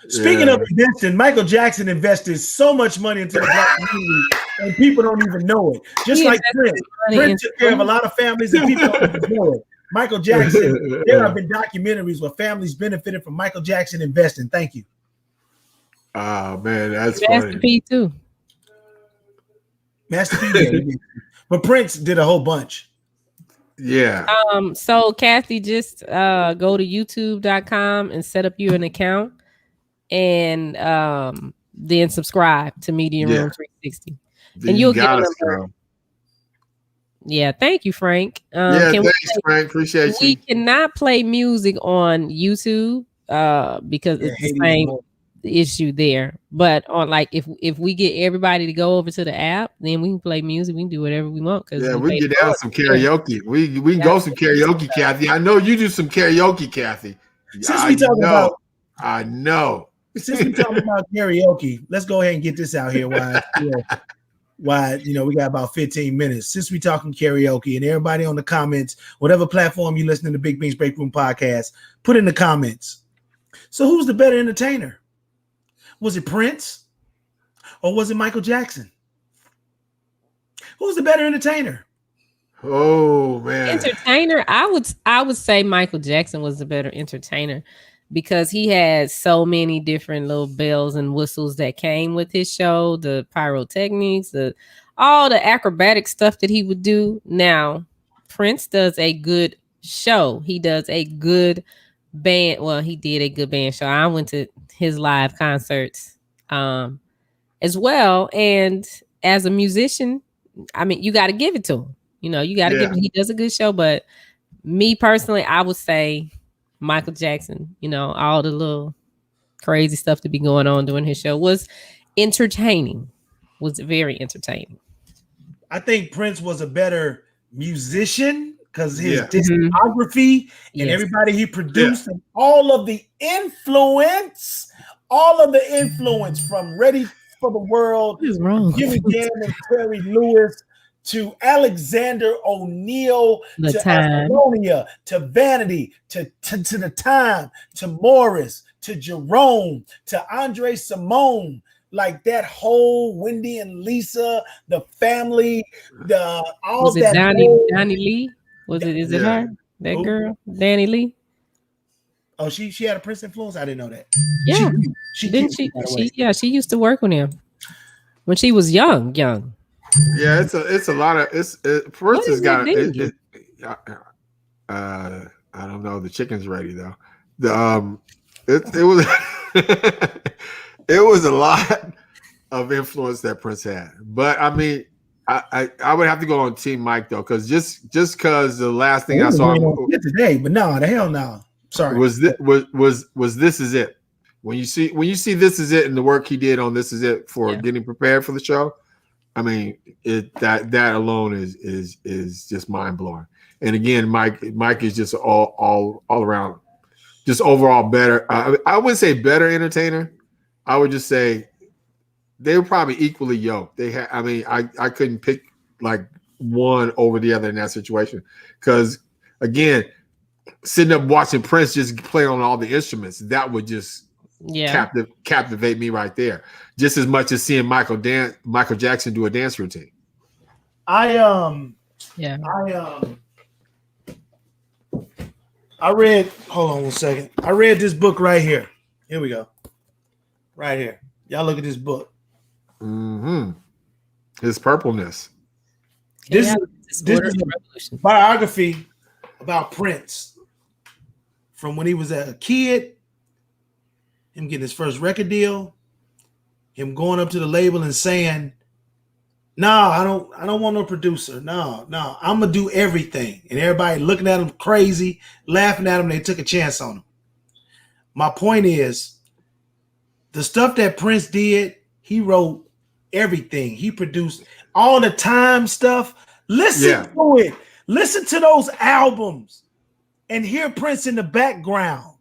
Speaking of investing, Michael Jackson invested so much money into the black community, and people don't even know it. Just like Prince. Prince took care of a lot of families, and people don't even know it. Michael Jackson, there have been documentaries where families benefited from Michael Jackson investing. Thank you. Oh, man, that's Master P too. Master P. But Prince did a whole bunch. Yeah. So Kathy, just go to youtube.com and set up you an account. and then subscribe to Media Room 360. Then and you'll get got an us, alert. girl. Yeah, thank you, Frank. Thanks, Frank. Appreciate we you. cannot play music on YouTube because it's the same issue there. But on like if we get everybody to go over to the app, then we can play music. We can do whatever we want. Yeah, we can get down some karaoke. We can go some karaoke, Kathy. I know you do some karaoke, Kathy. Since we talking about, I know. Since we talking about karaoke, let's go ahead and get this out here. Why we got about 15 minutes. Since we talking karaoke, and everybody on the comments, whatever platform you listening to Big Bink's Break Room podcast, put in the comments. So who's the better entertainer? Was it Prince or was it Michael Jackson? Who's the better entertainer? Oh man. Entertainer, I would say Michael Jackson was the better entertainer because he had so many different little bells and whistles that came with his show, the pyrotechnics, all the acrobatic stuff that he would do. Now, Prince does a good show. He does a good band. Well, he did a good band show. I went to his live concerts as well. And as a musician, I mean, you got to give it to him. You got to give it. He does a good show. But me personally, I would say Michael Jackson, all the little crazy stuff to be going on during his show was entertaining, was very entertaining. I think Prince was a better musician because his discography and everybody he produced and all of the influence from Ready for the World, Jimmy Jam and Terry Lewis, to Alexander O'Neal, to Apollonia, to Vanity, to The Time, to Morris, to Jerome, to Andre Simone, like that whole Wendy and Lisa, the family, was it Donnie Lee? Is it her? That girl, Danny Lee? Oh, she had a Prince influence? I didn't know that. Yeah. She used to work with him when she was young. Yeah, it's a lot of Prince has got it. I don't know. The chicken's ready though. It was it was a lot of influence that Prince had. But I mean, I would have to go on Team Mike though, because just because the last thing I saw today, but no, the hell no. Sorry. Was This Is It. When you see This Is It and the work he did on This Is It for getting prepared for the show, I mean, that alone is just mind blowing. And again, Mike is just all around, just overall better. I wouldn't say better entertainer. I would just say they were probably equally yoked. They had. I mean, I couldn't pick like one over the other in that situation because again, sitting up watching Prince just play on all the instruments, that would just captivate me right there, just as much as seeing Michael Jackson do a dance routine. I read, hold on one second. I read this book right here. Here we go. Right here. Y'all look at this book. His purpleness. This is a biography about Prince from when he was a kid, him getting his first record deal, him going up to the label and saying, "No, I don't want no producer. No, I'm gonna do everything." And everybody looking at him crazy, laughing at him. They took a chance on him. My point is, the stuff that Prince did, he wrote everything. He produced all the Time stuff. Listen to it. Listen to those albums and hear Prince in the background.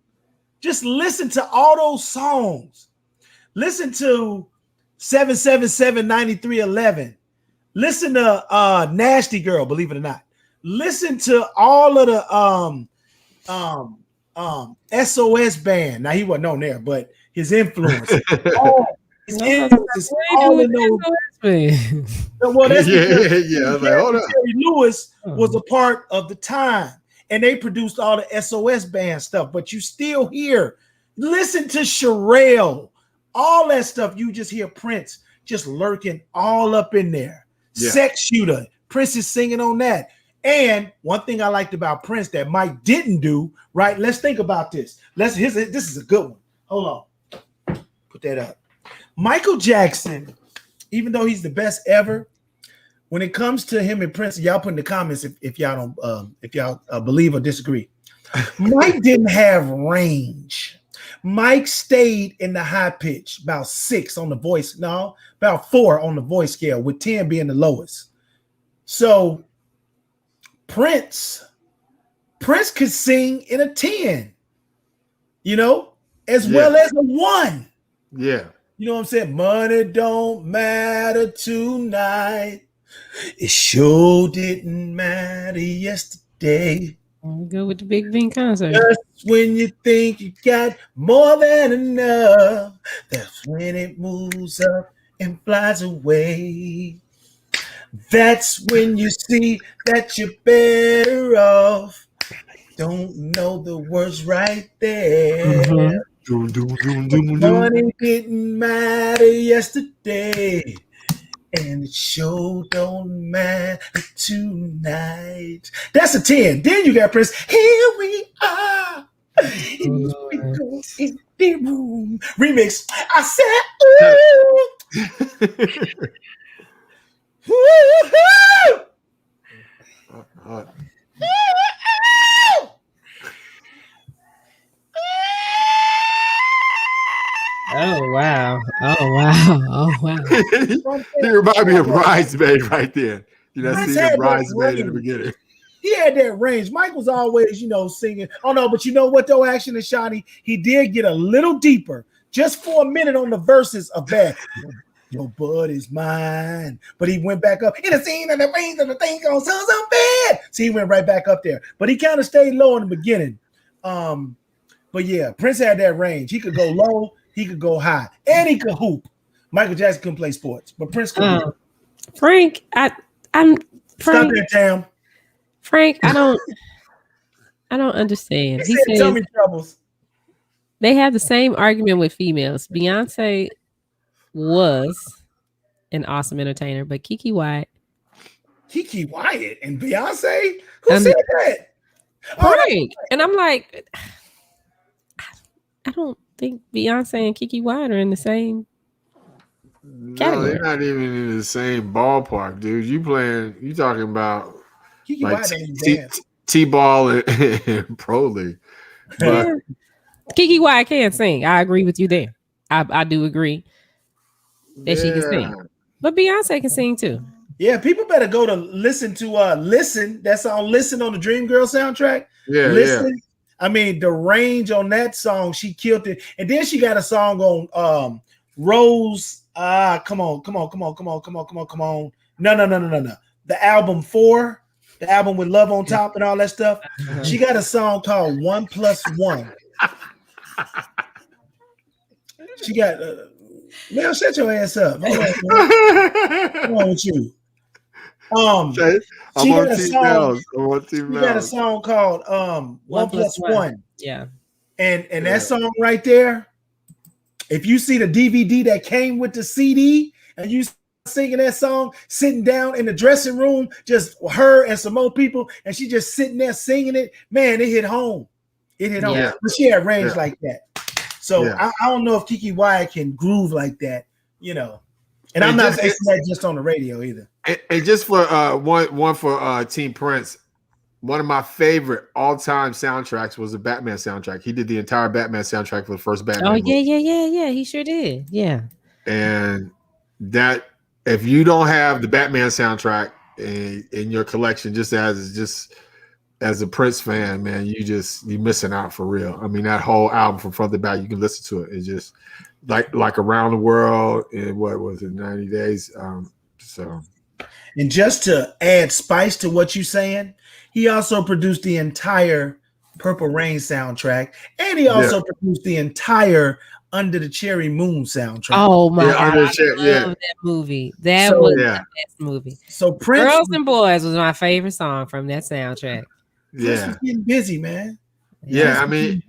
Just listen to all those songs. Listen to 777-9311. Listen to Nasty Girl, believe it or not. Listen to all of the SOS band. Now he wasn't on there, but his influence. His influence is all in those. Well, that's Terry Lewis was a part of the Time, and they produced all the SOS band stuff. But you still hear, listen to Sherelle, all that stuff. You just hear Prince just lurking all up in there. Sex Shooter, Prince is singing on that. And one thing I liked about Prince that Mike didn't do, right? Let's think about this. This is a good one. Hold on. put that up. Michael Jackson, even though he's the best ever, when it comes to him and Prince, y'all put in the comments if y'all don't believe or disagree. Mike didn't have range. Mike stayed in the high pitch, about 6 on the voice, no, about 4 on the voice scale, with 10 being the lowest. So Prince could sing in a 10, as well as a 1. Yeah. You know what I'm saying? Money don't matter tonight. It sure didn't matter yesterday. Go with the Big Bink concert. Just when you think you got more than enough, that's when it moves up and flies away. That's when you see that you're better off. Don't know the words right there. Mm-hmm. Money didn't matter yesterday, and it sure don't matter tonight. That's a 10. Then you got Prince. Here we are. Here we go in the room. Remix. I said, ooh. Ooh. Oh wow. Oh wow. Oh wow. He reminded me of Bridesmaid right there. Prince See had the that Bridesmaid in the range. beginning. He had that range. Mike was always, singing. Oh no, but you know what though, Action and Shani, he did get a little deeper just for a minute on the verses of Bad. Your bud is mine. But he went back up in the scene and the rains and the thing goes so bad. So he went right back up there. But he kind of stayed low in the beginning. But yeah, Prince had that range. He could go low, he could go high, and he could hoop. Michael Jackson couldn't play sports, but Prince could. Frank, I'm Frank. Stop there, Tam. Frank, I don't understand. He said tummy troubles. they have the same argument with females. Beyonce was an awesome entertainer, but Kiki Wyatt And Beyonce? Who said that? Frank. And I'm like, I don't think Beyonce and Kiki Wyatt are in the same category. No, they're not even in the same ballpark, dude. You talking about Kiki like Wyatt don't dance. T-ball and Pro League. But Yeah. Kiki Wyatt can sing. I agree with you there. I do agree that she can sing. But Beyonce can sing too. Yeah, people better go to listen to Listen. That song Listen on the Dreamgirl soundtrack. Yeah, Listen. yeah. I mean, the range on that song, she killed it. And then she got a song on Rose. Come on. No. The album 4, the album with Love on Top and all that stuff. She got a song called 1+1. She got Mel, shut your ass up. What's wrong with you? She got a song called 1+1. Yeah. And that song right there, if you see the DVD that came with the CD and you singing that song, sitting down in the dressing room, just her and some more people, and she just sitting there singing it, man, it hit home. It hit home. Yeah. But she had range like that. So Yeah. I don't know if Kiki Wyatt can groove like that, And I'm not basing that just on the radio either. And just for one for Team Prince, one of my favorite all-time soundtracks was the Batman soundtrack. He did the entire Batman soundtrack for the first Batman. Oh movie. yeah. He sure did. Yeah. And that, if you don't have the Batman soundtrack in your collection, just as a Prince fan, man, you're missing out for real. I mean, that whole album from front to back, you can listen to it. It's just like Around the World in what was it, 90 days. And just to add spice to what you're saying, he also produced the entire Purple Rain soundtrack, and he also produced the entire Under the Cherry Moon soundtrack. Oh my God, I love that movie. That was the best movie. So Prince, Girls and Boys was my favorite song from that soundtrack. Prince was getting busy, man. Yeah, I mean,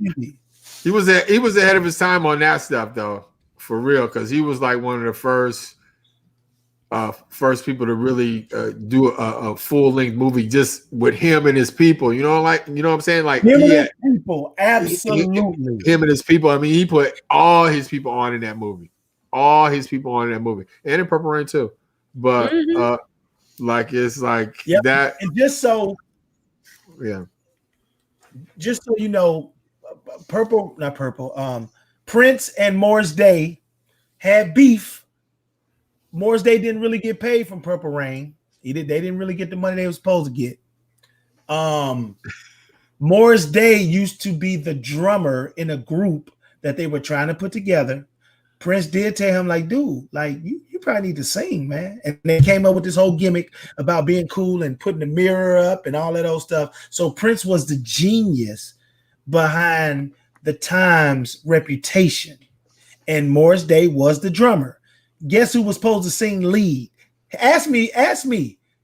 he was ahead of his time on that stuff though, for real, because he was like one of the first first people to really do a full length movie just with him and his people. You know, like what I'm saying, like him and his people, absolutely. Him and his people. I mean, he put all his people on in that movie. All his people on in that movie, and in Purple Rain too. But like it's like that. And just so you know, Prince and Morris Day had beef. Morris Day didn't really get paid from Purple Rain. They didn't really get the money they were supposed to get. Morris Day used to be the drummer in a group that they were trying to put together. Prince did tell him, like, dude, like you probably need to sing, man. And they came up with this whole gimmick about being cool and putting the mirror up and all that old stuff. So Prince was the genius behind the Times reputation, and Morris Day was the drummer. Guess who was supposed to sing lead? Ask me.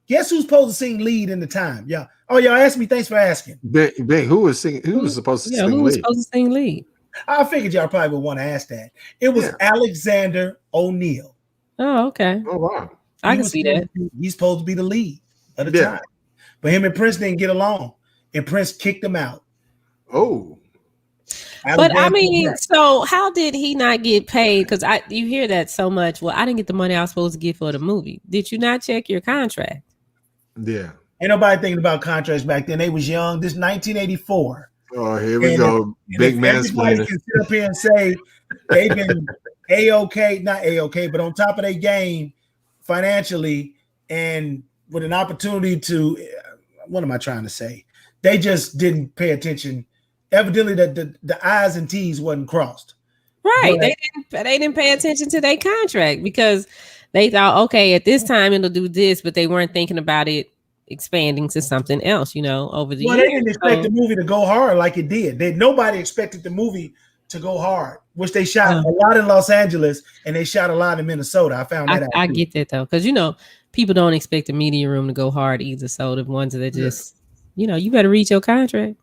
Guess who's supposed to sing lead in the Time? Yeah. Oh, y'all asked me. Thanks for asking. Bink, who was singing? Who was supposed to sing lead? Who was supposed to sing lead? I figured y'all probably would want to ask that. It was Alexander O'Neal. Oh, okay. Oh, wow. I can see that. He's supposed to be the lead of the Time. But him and Prince didn't get along, and Prince kicked him out. Oh. But I mean, so how did he not get paid? Because you hear that so much. Well, I didn't get the money I was supposed to get for the movie. Did you not check your contract? Yeah. Ain't nobody thinking about contracts back then. They was young. This 1984. Oh, here we go. Big mansplaining. Everybody can sit up here and say they've been A-OK, not A-OK, but on top of their game financially and with an opportunity to, what am I trying to say? They just didn't pay attention. Evidently, that the I's and T's wasn't crossed. Right. But they didn't pay attention to their contract because they thought, okay, at this time it'll do this, but they weren't thinking about it expanding to something else, over the years. They didn't expect the movie to go hard like it did. Nobody expected the movie to go hard, which they shot a lot in Los Angeles and they shot a lot in Minnesota. I found that out. I get that though, because people don't expect the media room to go hard either. So the ones that just, you better read your contract.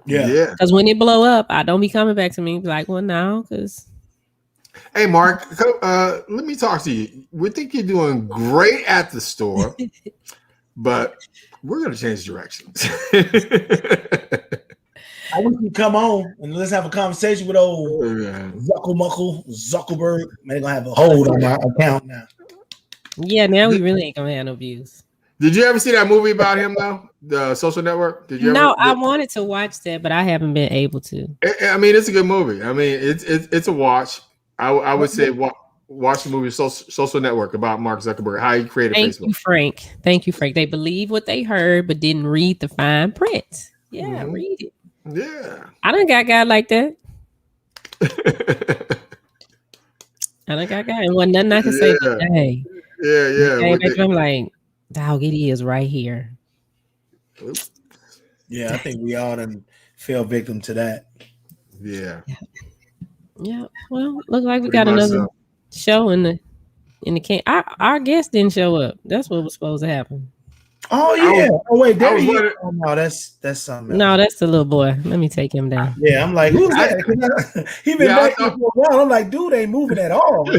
Yeah. Because when it blow up, I don't be coming back to me be like, well, no, because. Hey, Mark, let me talk to you. We think you're doing great at the store. But we're going to change directions. I wish you come on and let's have a conversation with old Zuckerberg. Man, they're going to have a hold on my account now. Yeah, now we really ain't going to have no views. Did you ever see that movie about him, though? The Social Network? Did you? No, I wanted to watch that, but I haven't been able to. I mean, it's a good movie. I mean, it's a watch. I would say watch the movie Social Network about Mark Zuckerberg, how he created Facebook. Thank you, Frank. They believe what they heard, but didn't read the fine print. Yeah, read it. Yeah. I done got a guy like that. And wasn't nothing I can say but hey. Yeah. I'm like, dog, it is right here. Yeah, I think we all done fell victim to that. Yeah. Well, look like we got another show in the can. Our guest didn't show up. That's what was supposed to happen. Oh yeah. Wait, there he is. Oh no, that's something else. No, that's the little boy. Let me take him down. Yeah, I'm like, who's that? He been back here for a while. I'm like, dude, ain't moving at all.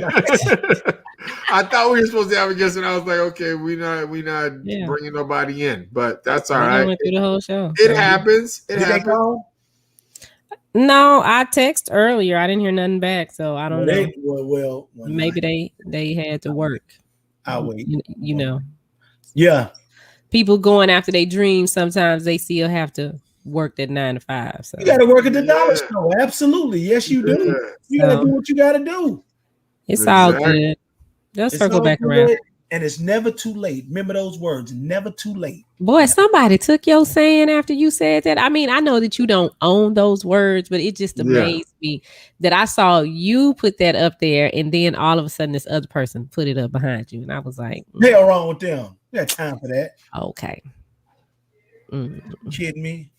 I thought we were supposed to have a guest, and I was like, okay, we not bringing nobody in, but that's all right. Went through the whole show. It happens. It happens. No, I texted earlier. I didn't hear nothing back, so I don't know. Well, maybe they had to work. I'll wait. Yeah. People going after their dreams, sometimes they still have to work that 9 to 5. So you got to work at the dollar store. Absolutely. Yes, you do. You got to do what you got to do. It's all good. Let's circle back around. And it's never too late. Remember those words. Never too late. Boy, somebody took your saying after you said that. I mean, I know that you don't own those words, but it just amazed me that I saw you put that up there, and then all of a sudden this other person put it up behind you, and I was like, hell wrong with them. You got time for that. Okay. Kidding me?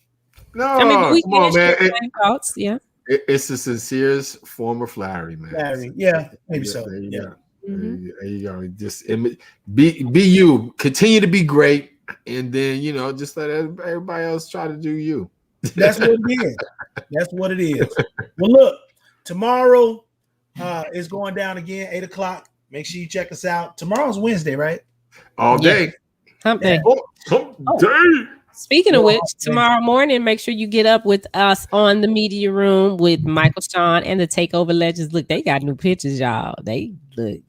No, I mean, we come on, man. Thoughts, yeah. It's the sincerest form of flattery, man. Flattery, yeah, maybe so. There you go. There you go. Just be you. Continue to be great, and then just let everybody else try to do you. That's what it is. That's what it is. Well, look, tomorrow is going down again, 8:00 Make sure you check us out. Tomorrow's Wednesday, right? All day. Hump day. Hump day. Speaking of which, tomorrow morning, make sure you get up with us on the media room with Michael Sean and the Takeover Legends. Look, they got new pictures, y'all. They look,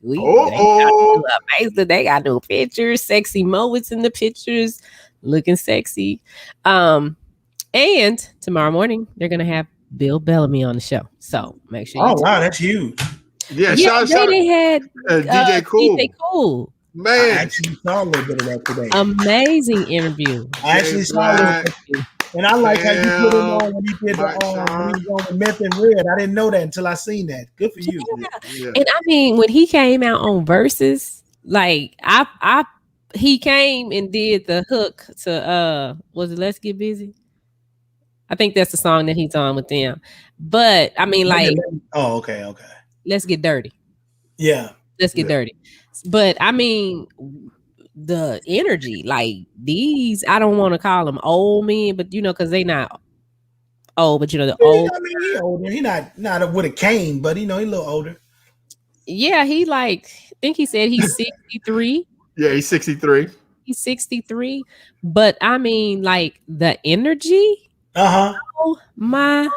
they got new pictures, sexy moments in the pictures, looking sexy. And tomorrow morning, they're gonna have Bill Bellamy on the show. So make sure. Oh wow, that's huge. Yeah, they had DJ Cool. DJ Cool. Man, I actually saw a little bit of that today. Amazing interview. I actually saw it, and I like how you put him on when he did when he was on with Meth and Red. I didn't know that until I seen that. Good for you. Yeah. And I mean, when he came out on Versus, like he came and did the hook to was it Let's Get Busy? I think that's the song that he's on with them. But I mean, like, okay. Let's Get Dirty. Yeah. Let's Get Dirty. But I mean, the energy, like these, I don't want to call them old men, but because they not old, but the old. I mean, he older. He not with a cane, but he a little older. Yeah, he I think he said he's 63. Yeah, he's 63. He's 63. But I mean, like the energy. Oh my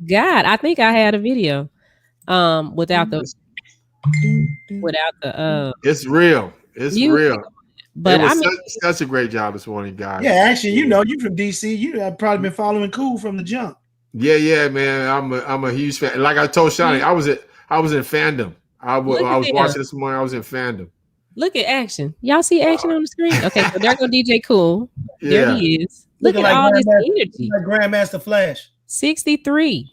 God. I think I had a video without the it's real. It's real. But I mean, such a great job this morning, guys. Yeah, actually, you from DC. You have probably been following Cool from the jump. Yeah, man. I'm a huge fan. Like I told Shani, I was in fandom. I was watching this morning. I was in fandom. Look at Action. Y'all see Action on the screen? Okay, so there go DJ Cool. There he is. Look at all this energy. Like Grandmaster Flash. 63,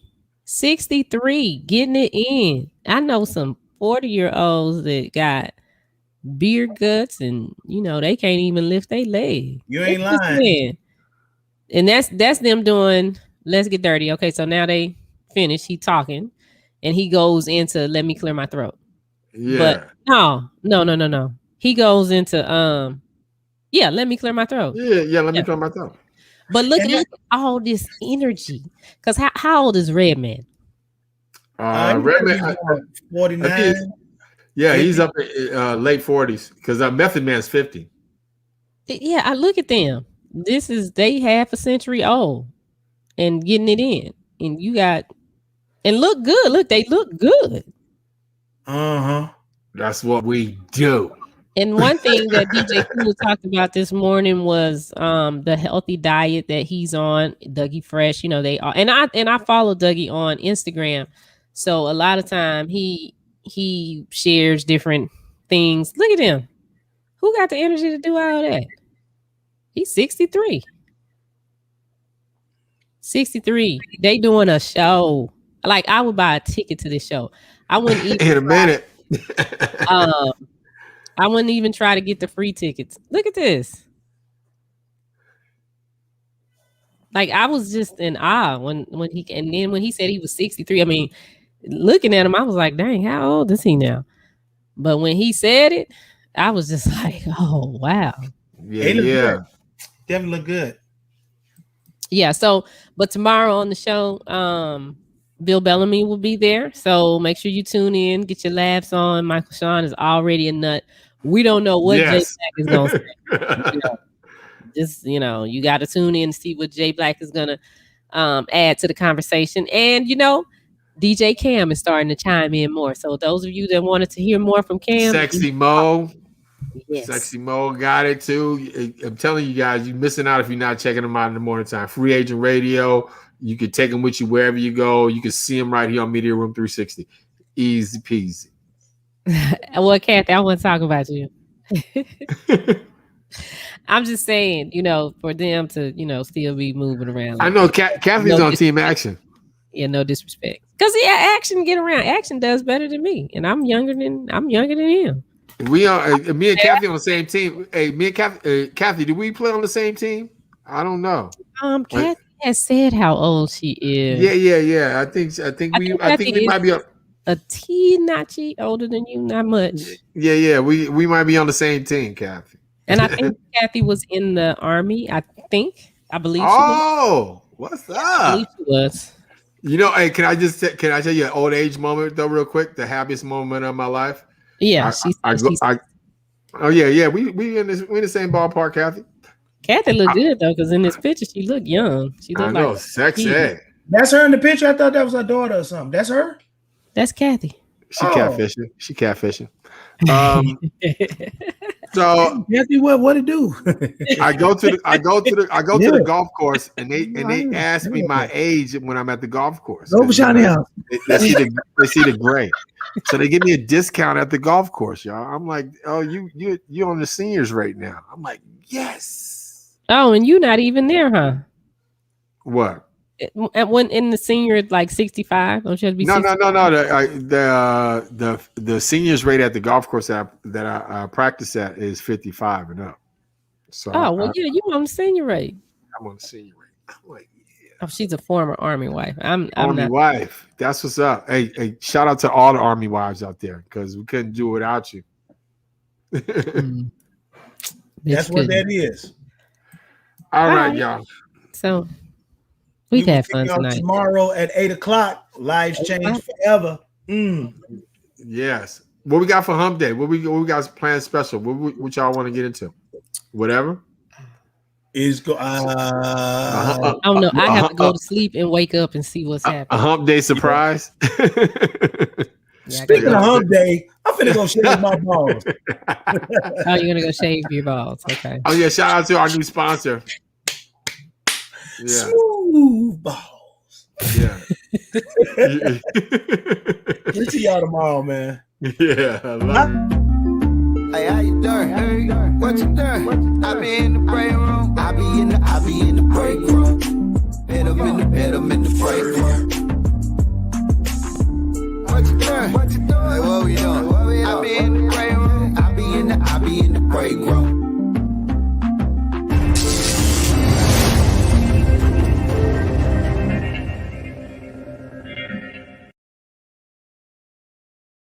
getting it in. I know some 40-year-olds that got beer guts and they can't even lift their leg. You ain't lying. And that's them doing Let's Get Dirty. Okay, so now they finish. He talking and he goes into Let Me Clear My Throat. Yeah. But no. He goes into Let Me Clear My Throat. Yeah, let me clear my throat. But look at all this energy. Because how old is Redman? Redman 49. Yeah, 50. He's up in late 40s because Method Man's 50. Yeah, I look at them. They half a century old and getting it in. And you got and look good. Look, they look good. That's what we do. And one thing that DJ Cool talked about this morning was the healthy diet that he's on. Dougie Fresh, they are, and I follow Dougie on Instagram, so a lot of time he shares different things. Look at him. Who got the energy to do all that? He's 63. 63. They doing a show. Like I would buy a ticket to this show. I wouldn't even in a minute. I wouldn't even try to get the free tickets. Look at this. Like I was just in awe when he said he was 63. I mean, looking at him, I was like, dang, how old is he now? But when he said it, I was just like, oh wow. Yeah. Definitely look good. Yeah. So, but tomorrow on the show, Bill Bellamy will be there. So make sure you tune in, get your laughs on. Michael Sean is already a nut. We don't know what Jay Black is going to say. You got to tune in and see what Jay Black is going to add to the conversation. And, DJ Cam is starting to chime in more. So those of you that wanted to hear more from Cam. Sexy Mo. Yes. Sexy Mo got it too. I'm telling you guys, you're missing out if you're not checking them out in the morning time. Free Agent Radio. You can take them with you wherever you go. You can see them right here on Media Room 360. Easy peasy. Well, Kathy, I want to talk about you. I'm just saying, for them to, still be moving around. I know Kathy's on Team Action. Yeah, no disrespect. Because Action get around. Action does better than me, and I'm younger than him. We are. Me and Kathy on the same team. Hey, me and Kathy, do we play on the same team? I don't know. Kathy has said how old she is. Yeah. I think we might be a teeny older than you, not much. Yeah. We might be on the same team, Kathy. And I think Kathy was in the Army. I believe she was. Oh, what's up? I believe she was. Hey, can I tell you an old age moment though, real quick? The happiest moment of my life. Yeah, oh yeah. We in the same ballpark, Kathy. Kathy look good though, because in this picture she look young. She look like sexy. That's her in the picture. I thought that was her daughter or something. That's her. That's Kathy. She catfishing. So Kathy, what to do? I go to the golf course, and they ask me my age when I'm at the golf course. Over shiny house. They see the gray, so they give me a discount at the golf course, y'all. I'm like, oh, you on the seniors right now? I'm like, yes. Oh, and you not even there, huh? What? When in the senior like 65, don't you have to be? No. The seniors rate at the golf course that I practice at is 55 and up. So you on the senior rate. I'm on the senior rate. I'm like, yeah. Oh, she's a former Army wife. I'm Army not. wife. That's what's up. Hey, shout out to all the Army wives out there because we couldn't do it without you. That's what that is. All right, y'all. So. We've had fun tonight. Tomorrow at 8:00, lives change forever. Yes. What we got for Hump Day? What we got planned special? What y'all want to get into? Whatever. I don't know. I have to go to sleep and wake up and see what's happening. A Hump Day surprise. Speaking of Hump Day, I'm finna go shave my balls. Oh, you're gonna go shave your balls? Okay. Oh yeah! Shout out to our new sponsor. Yeah. Smooth balls. Yeah. We'll see y'all tomorrow, man. Yeah. Hey, how you doing? Hey, what you doing? I be in the break room. I be in the break room. Hit 'em in the break room. What you doing? Hey, what we doing? I be in the break room. I be in the break room.